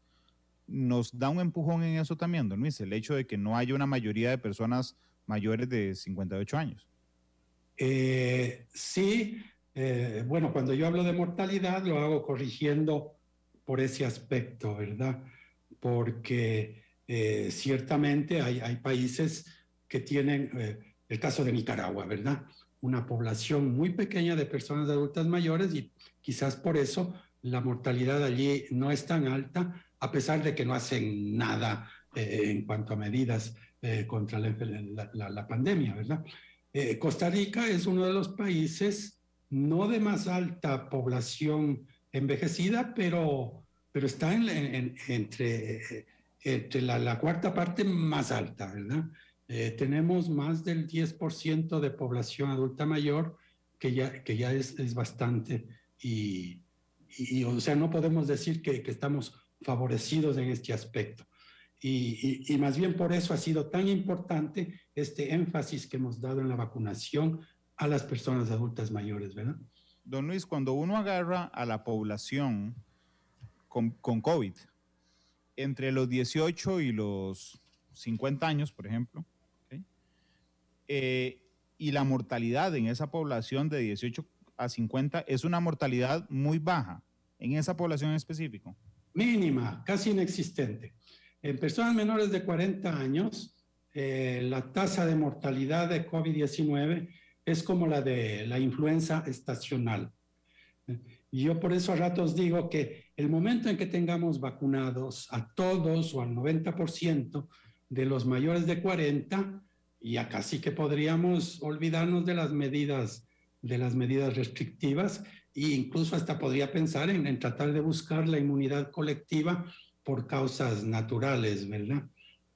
nos da un empujón en eso también, don Luis, el hecho de que no haya una mayoría de personas mayores de 58 años. Sí, bueno, cuando yo hablo de mortalidad lo hago corrigiendo por ese aspecto, ¿verdad? Porque ciertamente hay países que tienen, el caso de Nicaragua, ¿verdad? Una población muy pequeña de personas adultas mayores y quizás por eso la mortalidad allí no es tan alta, a pesar de que no hacen nada en cuanto a medidas contra la pandemia, ¿verdad? Costa Rica es uno de los países no de más alta población envejecida, pero está entre la cuarta parte más alta, ¿verdad? Tenemos más del 10% de población adulta mayor, que ya es bastante, o sea, no podemos decir que estamos favorecidos en este aspecto. Y más bien por eso ha sido tan importante este énfasis que hemos dado en la vacunación a las personas adultas mayores, ¿verdad? Don Luis, cuando uno agarra a la población con COVID, entre los 18 y los 50 años, por ejemplo, ¿okay? Y la mortalidad en esa población de 18 a 50 es una mortalidad muy baja en esa población en específico. Mínima, casi inexistente. En personas menores de 40 años, la tasa de mortalidad de COVID-19 es como la de la influenza estacional. Y yo por eso a ratos digo que el momento en que tengamos vacunados a todos o al 90% de los mayores de 40, ya casi que podríamos olvidarnos de las medidas restrictivas e incluso hasta podría pensar en tratar de buscar la inmunidad colectiva por causas naturales, ¿verdad?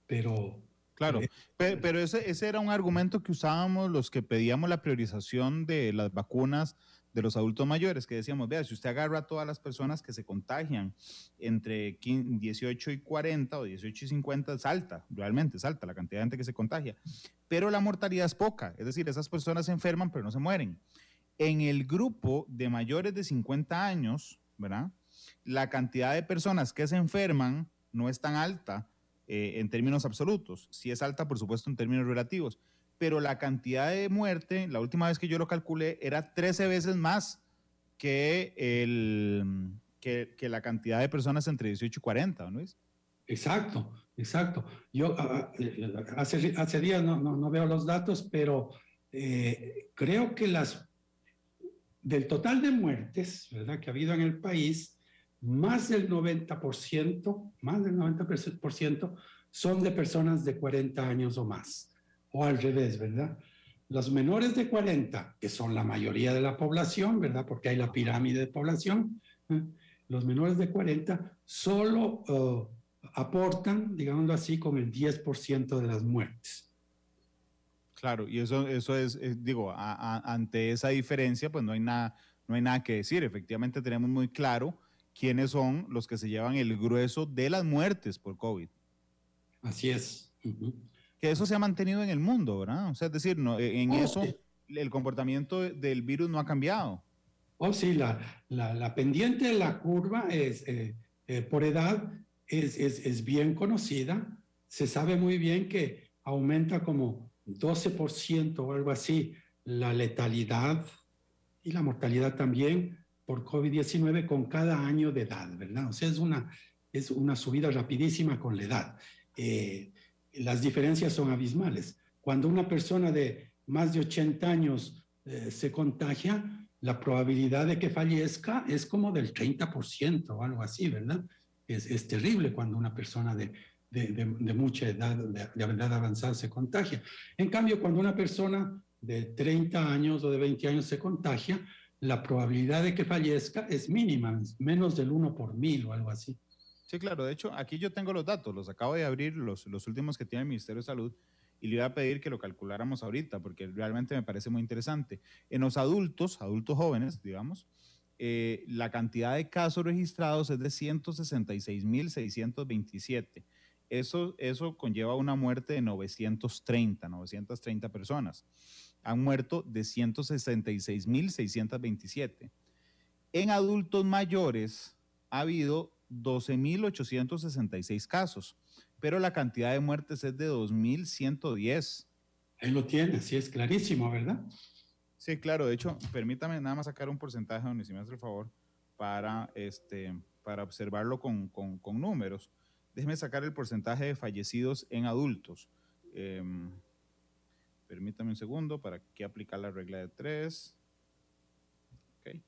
Pero... Claro, pero ese era un argumento que usábamos los que pedíamos la priorización de las vacunas de los adultos mayores, que decíamos, vea, si usted agarra a todas las personas que se contagian entre 18 y 40 o 18 y 50, es alta, realmente es alta la cantidad de gente que se contagia, pero la mortalidad es poca, es decir, esas personas se enferman pero no se mueren. En el grupo de mayores de 50 años, ¿verdad? La cantidad de personas que se enferman no es tan alta en términos absolutos. Sí es alta, por supuesto, en términos relativos, pero la cantidad de muerte, la última vez que yo lo calculé, era 13 veces más que, que la cantidad de personas entre 18 y 40, ¿no es? Exacto, exacto. Yo hace días no veo los datos, pero creo que del total de muertes, ¿verdad?, que ha habido en el país, más del 90% son de personas de 40 años o más, o al revés, ¿verdad? Los menores de 40, que son la mayoría de la población, ¿verdad?, porque hay la pirámide de población, los menores de 40 solo aportan, digámoslo así, con el 10% de las muertes. Claro, y eso es digo, ante esa diferencia, pues no hay nada que decir. Efectivamente tenemos muy claro quiénes son los que se llevan el grueso de las muertes por COVID. Así es. Que eso se ha mantenido en el mundo, ¿verdad? O sea, es decir, no, eso sí, el comportamiento del virus no ha cambiado. Sí, la pendiente de la curva es, por edad es bien conocida. Se sabe muy bien que aumenta como 12% o algo así la letalidad y la mortalidad también por COVID-19 con cada año de edad, ¿verdad? O sea, es una subida rapidísima con la edad. Las diferencias son abismales. Cuando una persona de más de 80 años se contagia, la probabilidad de que fallezca es como del 30% o algo así, ¿verdad? Es terrible cuando una persona de mucha edad, de edad avanzada se contagia. En cambio, cuando una persona de 30 años o de 20 años se contagia, la probabilidad de que fallezca es mínima, menos del 1 por 1000 o algo así. Sí, claro. De hecho, aquí yo tengo los datos, los acabo de abrir, los últimos que tiene el Ministerio de Salud, y le iba a pedir que lo calculáramos ahorita, porque realmente me parece muy interesante. En los adultos jóvenes, digamos, la cantidad de casos registrados es de 166.627. eso conlleva una muerte de 930 personas. Han muerto de 166.627. En adultos mayores ha habido 12.866 casos, pero la cantidad de muertes es de 2.110. Ahí lo tiene, sí, es clarísimo, ¿verdad? Sí, claro. De hecho, permítame nada más sacar un porcentaje, don, si me hace el favor, para observarlo con números. Déjeme sacar el porcentaje de fallecidos en adultos. Permítame un segundo para que aplicar la regla de 3. Okay.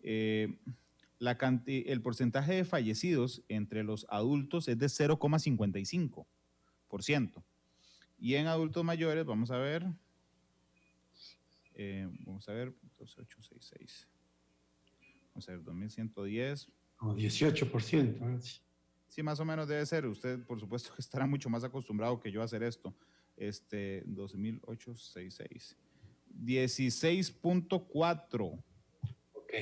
El porcentaje de fallecidos entre los adultos es de 0,55%. Y en adultos mayores, vamos a ver, 2866. Vamos a ver, 2110. Como 18%. ¿no? Sí, más o menos debe ser. Usted, por supuesto, que estará mucho más acostumbrado que yo a hacer esto. 2866. 16.4. Ok.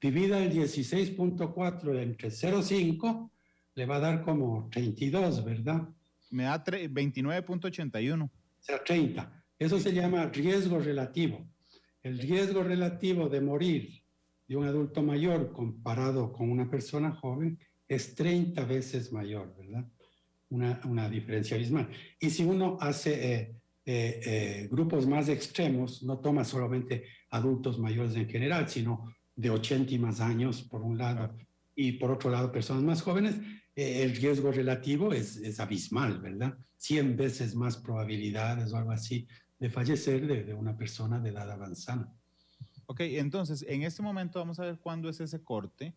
Divida el 16.4 entre 0,5, le va a dar como 32, ¿verdad? Me da 29.81. O sea, 30. Eso se llama riesgo relativo. El riesgo relativo de morir de un adulto mayor comparado con una persona joven es 30 veces mayor, ¿verdad? Una diferencia abismal. Y si uno hace grupos más extremos, no toma solamente adultos mayores en general, sino de 80 y más años por un lado, claro, y por otro lado personas más jóvenes, el riesgo relativo es abismal, ¿verdad? 100 veces más probabilidades o algo así de fallecer de una persona de edad avanzada. Ok, entonces, en este momento vamos a ver cuándo es ese corte.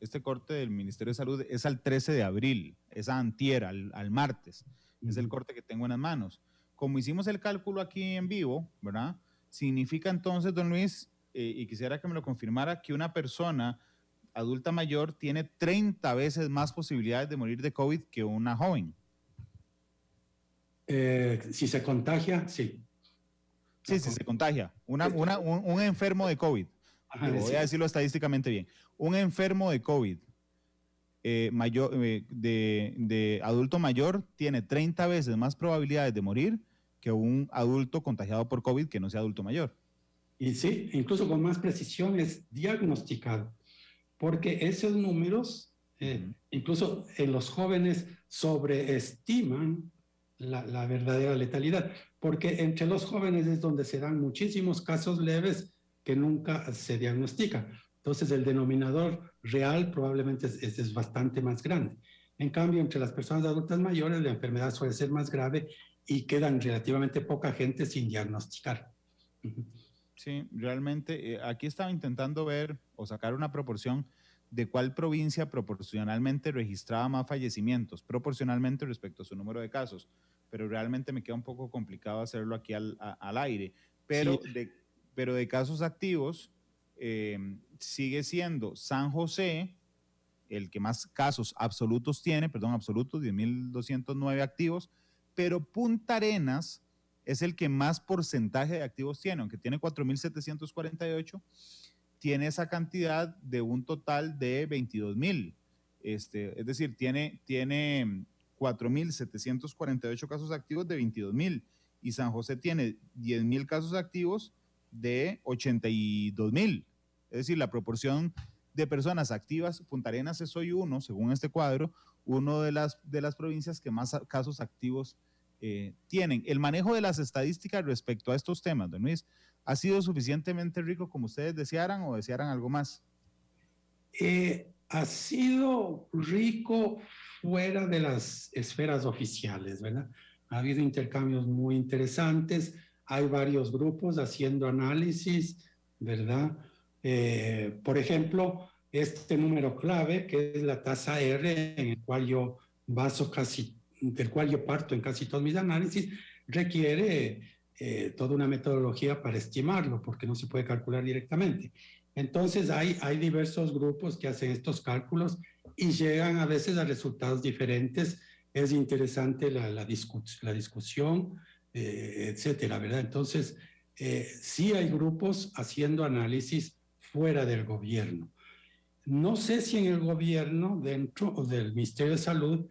Este corte del Ministerio de Salud es al 13 de abril, es a antier, al martes. Es el corte que tengo en las manos. Como hicimos el cálculo aquí en vivo, ¿verdad? Significa entonces, don Luis, y quisiera que me lo confirmara, que una persona adulta mayor tiene 30 veces más posibilidades de morir de COVID que una joven. Si se contagia, sí. Sí, sí, se contagia. Un enfermo de COVID. Ajá, voy a decirlo estadísticamente bien. Un enfermo de COVID de adulto mayor tiene 30 veces más probabilidades de morir que un adulto contagiado por COVID que no sea adulto mayor. Y sí, incluso con más precisión es diagnosticado, porque esos números, incluso en los jóvenes, sobreestiman la verdadera letalidad, porque entre los jóvenes es donde se dan muchísimos casos leves que nunca se diagnostican. Entonces el denominador real probablemente es bastante más grande. En cambio, entre las personas adultas mayores la enfermedad suele ser más grave y quedan relativamente poca gente sin diagnosticar. Sí, realmente aquí estaba intentando ver o sacar una proporción de cuál provincia proporcionalmente registraba más fallecimientos, proporcionalmente respecto a su número de casos, pero realmente me queda un poco complicado hacerlo aquí al aire. Pero, sí, pero de casos activos, sigue siendo San José el que más casos absolutos tiene, absolutos, 10.209 activos, pero Punta Arenas es el que más porcentaje de activos tiene, aunque tiene 4.748, tiene esa cantidad de un total de 22.000. Es decir, tiene 4.748 casos activos de 22.000 y San José tiene 10.000 casos activos de 82.000. Es decir, la proporción de personas activas, Punta Arenas es hoy uno, según este cuadro, uno de las provincias que más casos activos tienen. El manejo de las estadísticas respecto a estos temas, don Luis, ¿ha sido suficientemente rico como ustedes desearan o desearan algo más? Ha sido rico fuera de las esferas oficiales, ¿verdad? Ha habido intercambios muy interesantes, hay varios grupos haciendo análisis, ¿verdad? Por ejemplo, este número clave, que es la tasa R, en el cual yo del cual yo parto en casi todos mis análisis, requiere toda una metodología para estimarlo, porque no se puede calcular directamente. Entonces hay diversos grupos que hacen estos cálculos y llegan a veces a resultados diferentes. Es interesante la discusión, etcétera, ¿verdad? Entonces, sí hay grupos haciendo análisis fuera del gobierno. No sé si en el gobierno, dentro del Ministerio de Salud,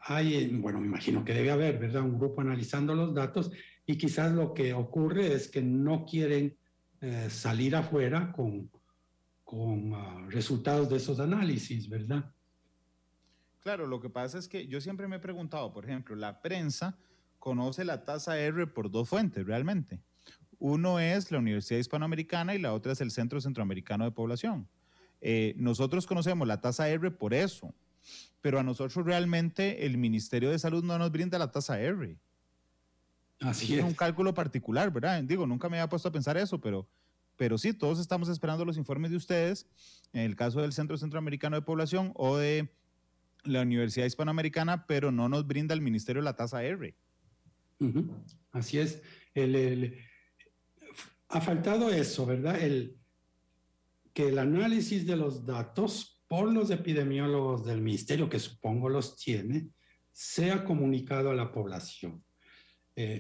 bueno, me imagino que debe haber, ¿verdad? Un grupo analizando los datos y quizás lo que ocurre es que no quieren salir afuera con resultados de esos análisis, ¿verdad? Claro, lo que pasa es que yo siempre me he preguntado, por ejemplo, la prensa conoce la tasa R por dos fuentes realmente. Uno es la Universidad Hispanoamericana y la otra es el Centro Centroamericano de Población. Nosotros conocemos la tasa R por eso, pero a nosotros realmente el Ministerio de Salud no nos brinda la tasa R. Así es un cálculo particular, ¿verdad? Digo, nunca me había puesto a pensar eso, pero sí, todos estamos esperando los informes de ustedes, en el caso del Centro Centroamericano de Población o de la Universidad Hispanoamericana, pero no nos brinda el Ministerio la tasa R. Así es. Ha faltado eso, ¿verdad? Que el análisis de los datos por los epidemiólogos del ministerio, que supongo los tiene, sea comunicado a la población.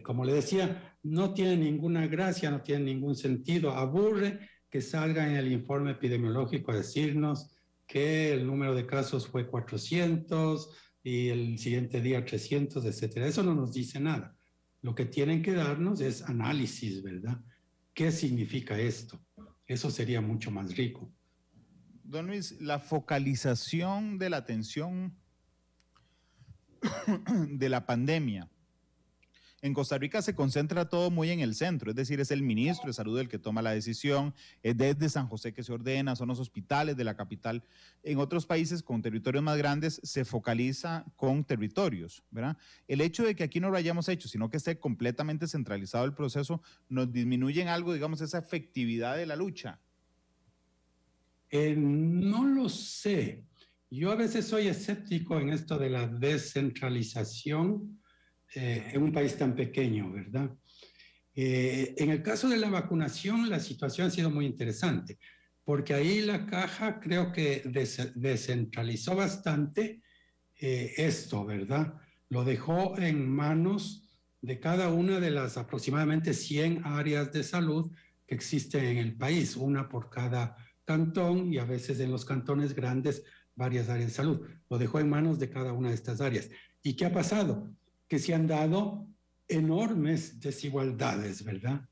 Como le decía, no tiene ninguna gracia, no tiene ningún sentido, aburre que salga en el informe epidemiológico a decirnos que el número de casos fue 400 y el siguiente día 300, etcétera. Eso no nos dice nada. Lo que tienen que darnos es análisis, ¿verdad? ¿Qué significa esto? Eso sería mucho más rico. Don Luis, la focalización de la atención de la pandemia. En Costa Rica se concentra todo muy en el centro, es decir, es el ministro de Salud el que toma la decisión, es desde San José que se ordena, son los hospitales de la capital. En otros países con territorios más grandes se focaliza con territorios, ¿verdad? El hecho de que aquí no lo hayamos hecho, sino que esté completamente centralizado el proceso, nos disminuye en algo, digamos, esa efectividad de la lucha. No lo sé. Yo a veces soy escéptico en esto de la descentralización en un país tan pequeño, ¿verdad? En el caso de la vacunación, la situación ha sido muy interesante, porque ahí la caja creo que descentralizó bastante esto, ¿verdad? Lo dejó en manos de cada una de las aproximadamente 100 áreas de salud que existen en el país, una por cada cantón y a veces en los cantones grandes varias áreas de salud. Lo dejó en manos de cada una de estas áreas. ¿Y qué ha pasado? Que se han dado enormes desigualdades, ¿verdad?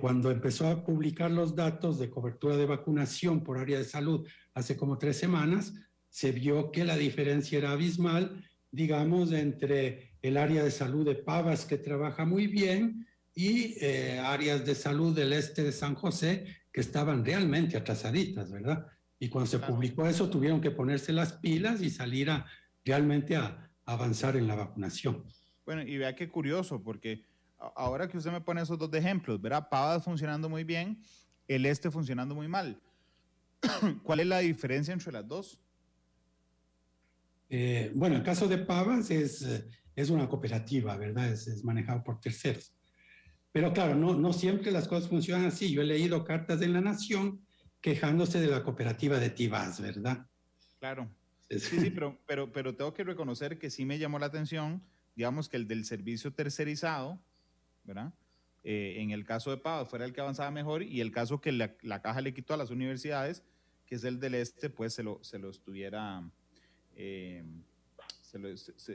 Cuando empezó a publicar los datos de cobertura de vacunación por área de salud hace como 3 semanas, se vio que la diferencia era abismal, digamos, entre el área de salud de Pavas, que trabaja muy bien, y áreas de salud del este de San José, que estaban realmente atrasaditas, ¿verdad? Y cuando se publicó eso, tuvieron que ponerse las pilas y salir realmente a avanzar en la vacunación. Bueno, y vea qué curioso, porque ahora que usted me pone esos dos ejemplos, ¿verdad? Pavas funcionando muy bien, el este funcionando muy mal. ¿Cuál es la diferencia entre las dos? Bueno, el caso de Pavas es una cooperativa, ¿verdad? Es manejado por terceros. Pero claro, no siempre las cosas funcionan así. Yo he leído cartas en La Nación quejándose de la cooperativa de Tibás, ¿verdad? Claro. Sí, pero tengo que reconocer que sí me llamó la atención, digamos, que el del servicio tercerizado, ¿verdad? En el caso de Pavas fuera el que avanzaba mejor y el caso que la caja le quitó a las universidades, que es el del este, pues se lo estuviera...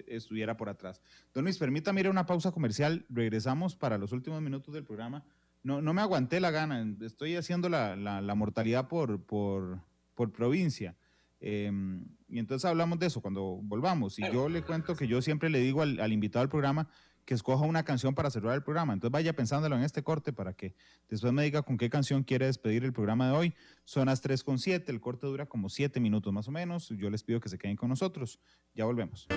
estuviera por atrás. Don Luis, permítame ir a una pausa comercial. Regresamos para los últimos minutos del programa. No me aguanté la gana. Estoy haciendo la mortalidad por provincia. Y entonces hablamos de eso cuando volvamos. Y yo le cuento que yo siempre le digo al invitado al programa que escoja una canción para cerrar el programa. Entonces vaya pensándolo en este corte para que después me diga con qué canción quiere despedir el programa de hoy. Son las 3:07, el corte dura como 7 minutos más o menos. Yo les pido que se queden con nosotros. Ya volvemos.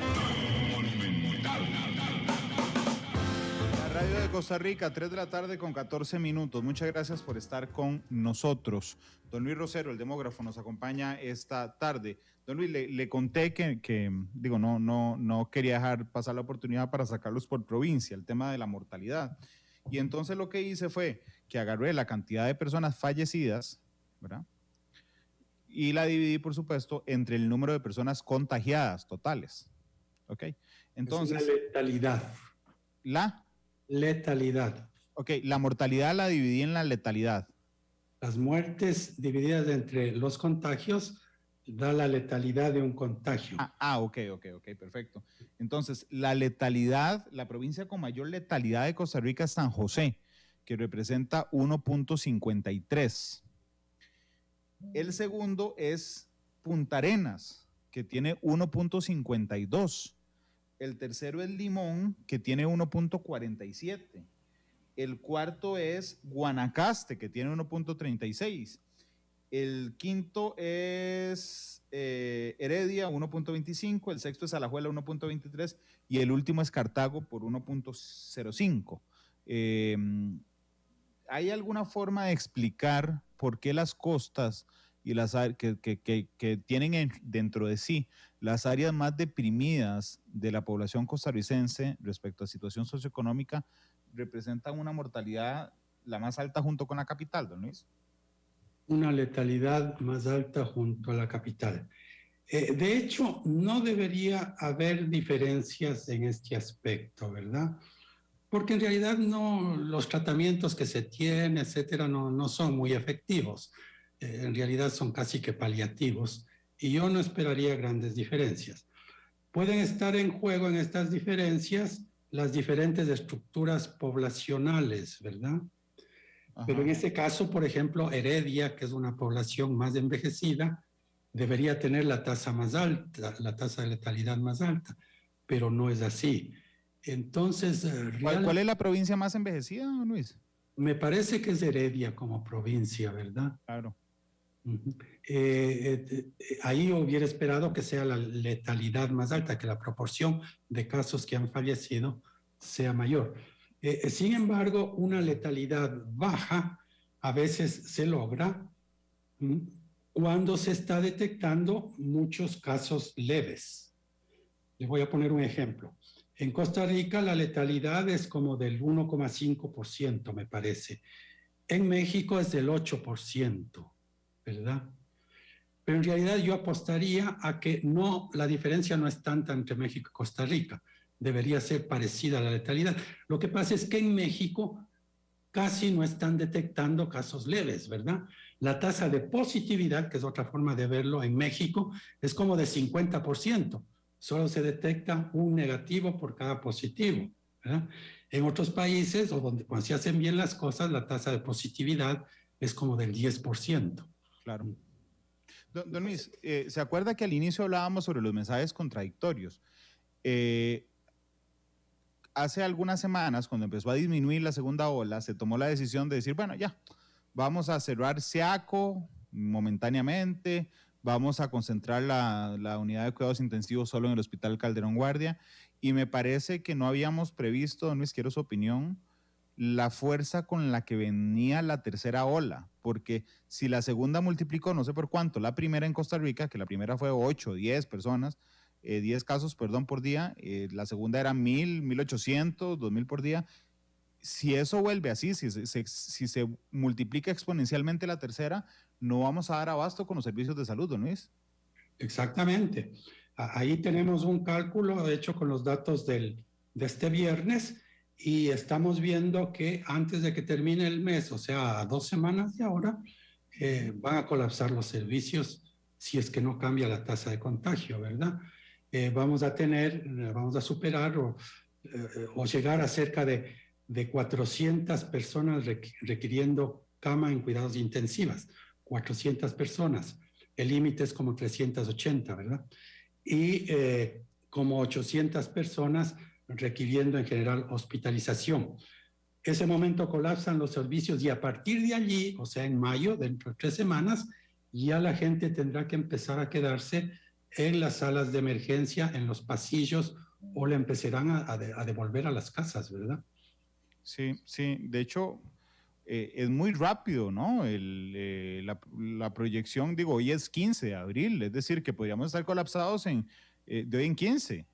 La radio de Costa Rica, 3 de la tarde con 14 minutos. Muchas gracias por estar con nosotros. Don Luis Rosero, el demógrafo, nos acompaña esta tarde. Don Luis, le conté que digo, no quería dejar pasar la oportunidad para sacarlos por provincia, el tema de la mortalidad. Y entonces lo que hice fue que agarré la cantidad de personas fallecidas, ¿verdad? Y la dividí, por supuesto, entre el número de personas contagiadas totales. ¿Ok? Entonces... Es una letalidad. ¿La? Letalidad. Ok, la mortalidad la dividí en la letalidad. Las muertes divididas entre los contagios da la letalidad de un contagio. Ok, perfecto. Entonces, la provincia con mayor letalidad de Costa Rica es San José, que representa 1.53. El segundo es Punta Arenas, que tiene 1.52. El tercero es Limón, que tiene 1.47. El cuarto es Guanacaste, que tiene 1.36. El quinto es Heredia, 1.25. El sexto es Alajuela, 1.23. Y el último es Cartago por 1.05. ¿Hay alguna forma de explicar por qué las costas y las que tienen dentro de sí las áreas más deprimidas de la población costarricense respecto a situación socioeconómica representan una mortalidad la más alta junto con la capital, don Luis? Una letalidad más alta junto a la capital. De hecho, no debería haber diferencias en este aspecto, ¿verdad? Porque en realidad no, los tratamientos que se tienen, etcétera, no son muy efectivos. En realidad son casi que paliativos y yo no esperaría grandes diferencias. Pueden estar en juego en estas diferencias las diferentes estructuras poblacionales, ¿verdad? Ajá. Pero en este caso, por ejemplo, Heredia, que es una población más envejecida, debería tener la tasa más alta, la tasa de letalidad más alta, pero no es así. Entonces, ¿Cuál es la provincia más envejecida, don Luis? Me parece que es Heredia como provincia, ¿verdad? Claro. Ahí hubiera esperado que sea la letalidad más alta, que la proporción de casos que han fallecido sea mayor. Sin embargo, una letalidad baja a veces se logra cuando se está detectando muchos casos leves. Les voy a poner un ejemplo. En Costa Rica la letalidad es como del 1,5%, me parece. En México es del 8%, ¿verdad? Pero en realidad yo apostaría a que no, la diferencia no es tanta entre México y Costa Rica. Debería ser parecida a la letalidad. Lo que pasa es que en México casi no están detectando casos leves, ¿verdad? La tasa de positividad, que es otra forma de verlo en México, es como de 50%. Solo se detecta un negativo por cada positivo, ¿verdad? En otros países, o donde cuando se hacen bien las cosas, la tasa de positividad es como del 10%. Claro. Don Luis, ¿se acuerda que al inicio hablábamos sobre los mensajes contradictorios? Hace algunas semanas, cuando empezó a disminuir la segunda ola, se tomó la decisión de decir, bueno, ya, vamos a cerrar SEACO momentáneamente, vamos a concentrar la unidad de cuidados intensivos solo en el Hospital Calderón Guardia, y me parece que no habíamos previsto, don Luis, quiero su opinión, la fuerza con la que venía la tercera ola, porque si la segunda multiplicó no sé por cuánto, la primera en Costa Rica, que la primera fue 8, 10 personas, 10 casos, perdón, por día, la segunda era 1,000, 1,800, 2,000 por día. Si eso vuelve así, si se multiplica exponencialmente la tercera, no vamos a dar abasto con los servicios de salud, don Luis. Exactamente. Ahí tenemos un cálculo hecho con los datos de este viernes y estamos viendo que antes de que termine el mes, o sea, a 2 semanas de ahora, van a colapsar los servicios si es que no cambia la tasa de contagio, ¿verdad? Vamos a superar o llegar a cerca de 400 personas requiriendo cama en cuidados intensivas. 400 personas. El límite es como 380, ¿verdad? Y como 800 personas requiriendo en general hospitalización. Ese momento colapsan los servicios y a partir de allí, o sea, en mayo, dentro de 3 semanas, ya la gente tendrá que empezar a quedarse en las salas de emergencia, en los pasillos, o le empezarán a devolver a las casas, ¿verdad? Sí, sí. De hecho, es muy rápido, ¿no? La proyección, digo, hoy es 15 de abril, es decir, que podríamos estar colapsados de hoy en 15.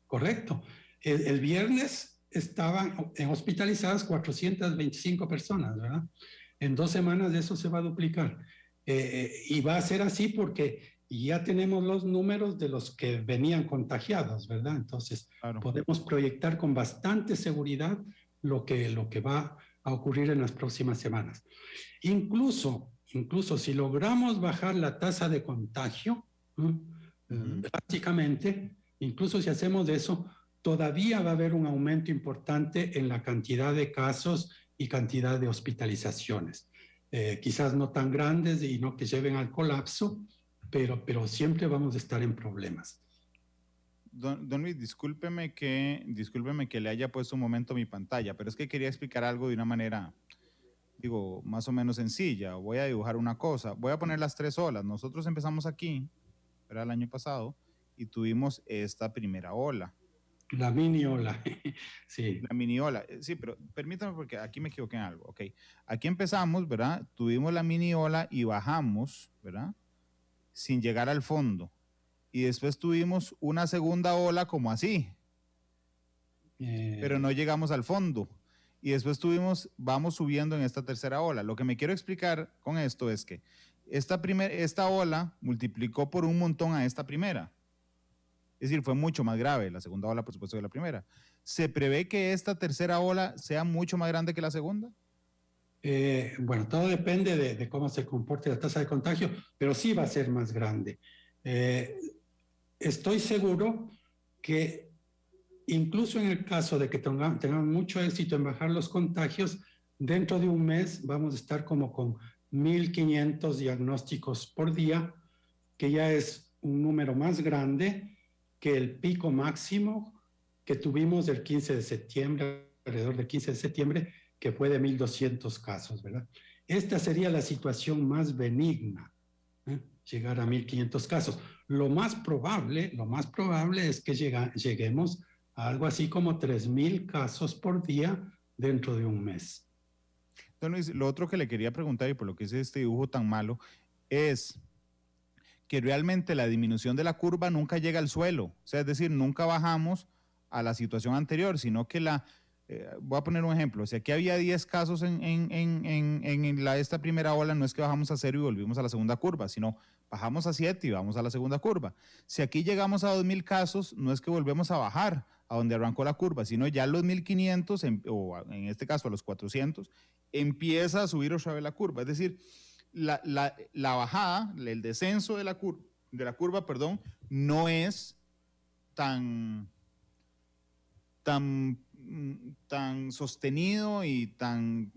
Correcto. El viernes estaban hospitalizadas 425 personas, ¿verdad? En 2 semanas eso se va a duplicar. Y va a ser así porque ya tenemos los números de los que venían contagiados, ¿verdad? Entonces, claro, podemos proyectar con bastante seguridad lo que va a ocurrir en las próximas semanas. Incluso si logramos bajar la tasa de contagio, ¿no? Básicamente, incluso si hacemos eso, todavía va a haber un aumento importante en la cantidad de casos y cantidad de hospitalizaciones. Quizás no tan grandes y no que lleven al colapso, pero siempre vamos a estar en problemas. Don Luis, discúlpeme que le haya puesto un momento mi pantalla, pero es que quería explicar algo de una manera, digo, más o menos sencilla. Voy a dibujar una cosa. Voy a poner las 3 olas. Nosotros empezamos aquí, era el año pasado, y tuvimos esta primera ola. La mini ola, sí. La mini ola, sí, pero permítame porque aquí me equivoqué en algo, ok. Aquí empezamos, ¿verdad? Tuvimos la mini ola y bajamos, ¿verdad? Sin llegar al fondo. Y después tuvimos una segunda ola como así, pero no llegamos al fondo. Y después vamos subiendo en esta tercera ola. Lo que me quiero explicar con esto es que esta ola multiplicó por un montón a esta primera. Es decir, fue mucho más grave la segunda ola, por supuesto, que la primera. ¿Se prevé que esta tercera ola sea mucho más grande que la segunda? Bueno, todo depende de cómo se comporte la tasa de contagio, pero sí va a ser más grande. Estoy seguro que incluso en el caso de que tengamos mucho éxito en bajar los contagios, dentro de un mes vamos a estar como con 1.500 diagnósticos por día, que ya es un número más grande que el pico máximo que tuvimos el 15 de septiembre, alrededor del 15 de septiembre, que fue de 1.200 casos, ¿verdad? Esta sería la situación más benigna, llegar a 1.500 casos. Lo más probable es que lleguemos a algo así como 3.000 casos por día dentro de un mes. Don Luis, lo otro que le quería preguntar, y por lo que es este dibujo tan malo, es que realmente la disminución de la curva nunca llega al suelo. O sea, es decir, nunca bajamos a la situación anterior, sino que voy a poner un ejemplo. Si aquí había 10 casos en esta primera ola, no es que bajamos a 0 y volvimos a la segunda curva, sino bajamos a 7 y vamos a la segunda curva. Si aquí llegamos a 2.000 casos, no es que volvemos a bajar a donde arrancó la curva, sino ya a los 1.500, o en este caso a los 400, empieza a subir otra vez la curva. Es decir, la bajada, el descenso de la curva, perdón, no es tan sostenido y tan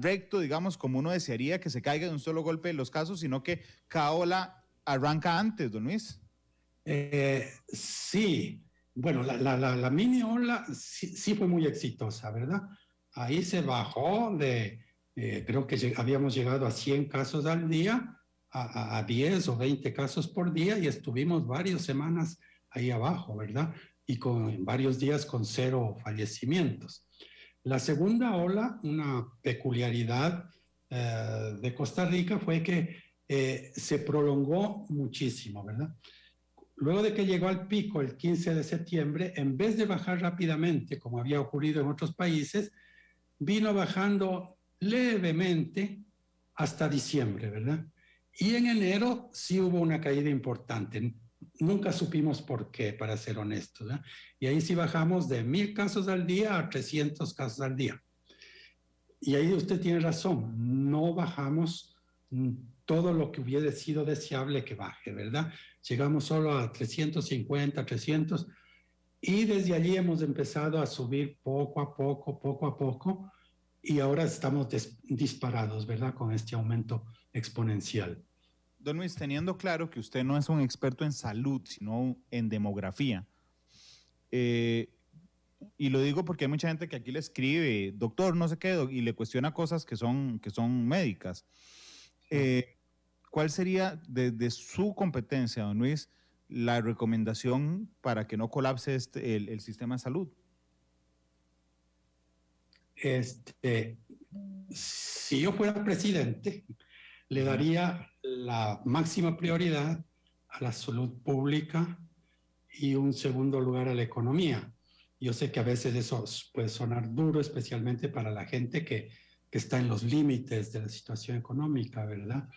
recto, digamos, como uno desearía que se caiga de un solo golpe de los casos, sino que cada ola arranca antes, don Luis. Sí, bueno, la mini ola sí fue muy exitosa, ¿verdad? Ahí se bajó creo que habíamos llegado a 100 casos al día, a 10 o 20 casos por día y estuvimos varias semanas ahí abajo, ¿verdad? Y con varios días con 0 fallecimientos. La segunda ola, una peculiaridad de Costa Rica fue que se prolongó muchísimo, ¿verdad? Luego de que llegó al pico el 15 de septiembre, en vez de bajar rápidamente, como había ocurrido en otros países, vino bajando levemente hasta diciembre, ¿verdad? Y en enero sí hubo una caída importante. Nunca supimos por qué, para ser honestos, ¿verdad? Y ahí sí bajamos de 1.000 casos al día a 300 casos al día. Y ahí usted tiene razón, no bajamos todo lo que hubiera sido deseable que baje, ¿verdad? Llegamos solo a 350, 300, y desde allí hemos empezado a subir poco a poco, y ahora estamos disparados, ¿verdad? Con este aumento exponencial. Don Luis, teniendo claro que usted no es un experto en salud, sino en demografía, y lo digo porque hay mucha gente que aquí le escribe, doctor, no sé qué, y le cuestiona cosas que son médicas. ¿Cuál sería, desde su competencia, don Luis, la recomendación para que no colapse el sistema de salud? Si yo fuera presidente, le daría la máxima prioridad a la salud pública y un segundo lugar a la economía. Yo sé que a veces eso puede sonar duro, especialmente para la gente que está en los límites de la situación económica, ¿verdad?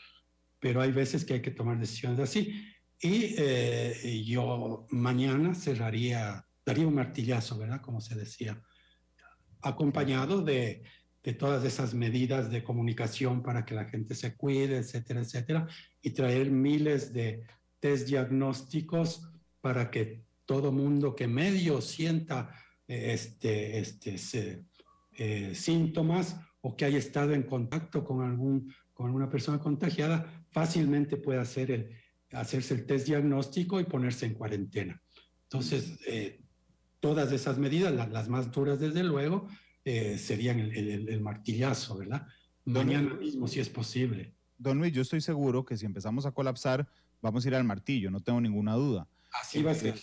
Pero hay veces que hay que tomar decisiones así. Y yo mañana daría un martillazo, ¿verdad? Como se decía, acompañado de todas esas medidas de comunicación para que la gente se cuide, etcétera, etcétera, y traer miles de test diagnósticos para que todo mundo que medio sienta síntomas o que haya estado en contacto con alguna persona contagiada, fácilmente pueda hacerse el test diagnóstico y ponerse en cuarentena. Entonces, todas esas medidas, las más duras desde luego, serían el martillazo, ¿verdad? Mañana mismo, si es posible. Don Luis, yo estoy seguro que si empezamos a colapsar, vamos a ir al martillo, no tengo ninguna duda. Así va a ser.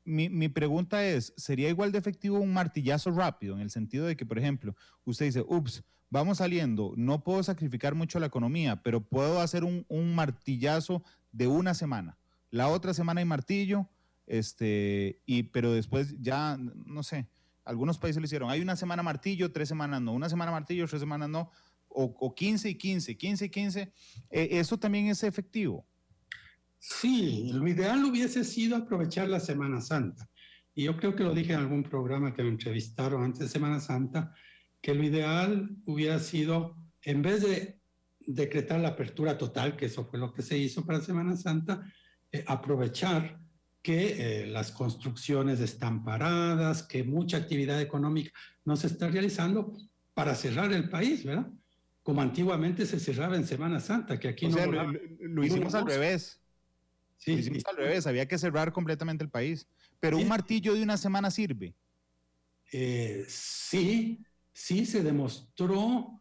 Mi pregunta es, ¿sería igual de efectivo un martillazo rápido? En el sentido de que, por ejemplo, usted dice, ups, vamos saliendo, no puedo sacrificar mucho la economía, pero puedo hacer un martillazo de una semana. La otra semana hay martillo, pero después ya, no sé, algunos países lo hicieron. Hay una semana martillo, 3 semanas no. Una semana martillo, 3 semanas no. O 15 y 15, 15 y 15. ¿Eso también es efectivo? Sí, lo ideal hubiese sido aprovechar la Semana Santa. Y yo creo que lo dije en algún programa que me entrevistaron antes de Semana Santa, que lo ideal hubiera sido, en vez de decretar la apertura total, que eso fue lo que se hizo para Semana Santa, aprovechar que las construcciones están paradas, que mucha actividad económica no se está realizando para cerrar el país, ¿verdad? Como antiguamente se cerraba en Semana Santa, que aquí lo hicimos al revés. Sí, lo hicimos al revés, había que cerrar completamente el país. Pero un martillo de una semana sirve. Sí, se demostró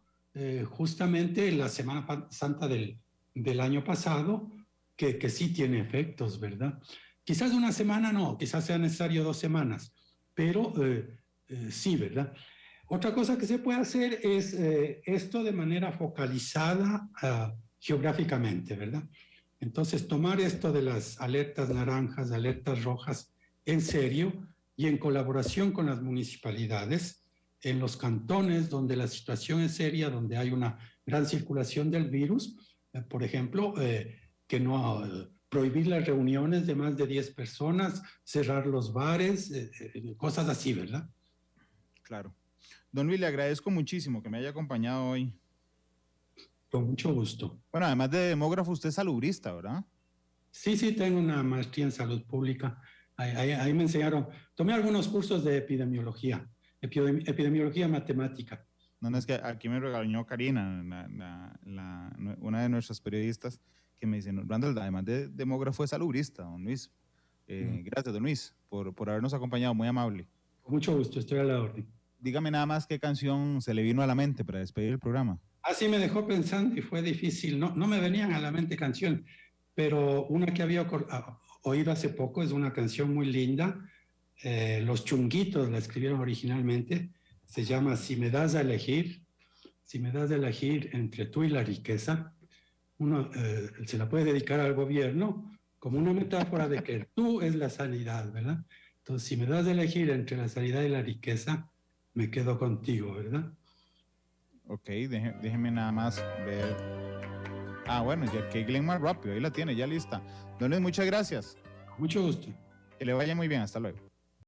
justamente en la Semana Santa del año pasado que sí tiene efectos, ¿verdad? Quizás una semana no, quizás sea necesario 2 semanas, pero sí, ¿verdad? Otra cosa que se puede hacer es esto de manera focalizada geográficamente, ¿verdad? Entonces, tomar esto de las alertas naranjas, alertas rojas, en serio y en colaboración con las municipalidades, en los cantones donde la situación es seria, donde hay una gran circulación del virus, por ejemplo, que no prohibir las reuniones de más de 10 personas, cerrar los bares, cosas así, ¿verdad? Claro. Don Luis, le agradezco muchísimo que me haya acompañado hoy. Con mucho gusto. Bueno, además de demógrafo, usted es salubrista, ¿verdad? Sí, tengo una maestría en salud pública. Ahí me enseñaron, tomé algunos cursos de epidemiología, epidemiología matemática. No, es que aquí me regañó Karina, una de nuestras periodistas, que me dice, Randall, además de demógrafo, es salubrista, don Luis. Gracias, don Luis, por habernos acompañado, muy amable. Con mucho gusto, estoy a la orden. Dígame nada más qué canción se le vino a la mente para despedir el programa. Así me dejó pensando y fue difícil. No me venían a la mente canciones, pero una que había oído hace poco es una canción muy linda. Los Chunguitos la escribieron originalmente. Se llama Si me das a elegir entre tú y la riqueza. Uno se la puede dedicar al gobierno como una metáfora de que tú es la sanidad, ¿verdad? Entonces, si me das a elegir entre la sanidad y la riqueza, me quedo contigo, ¿verdad? Ok, déjeme nada más ver. Ah, bueno, ya que Glenn más rápido, ahí la tiene, ya lista. Don Luis, muchas gracias. Mucho gusto. Que le vaya muy bien, hasta luego.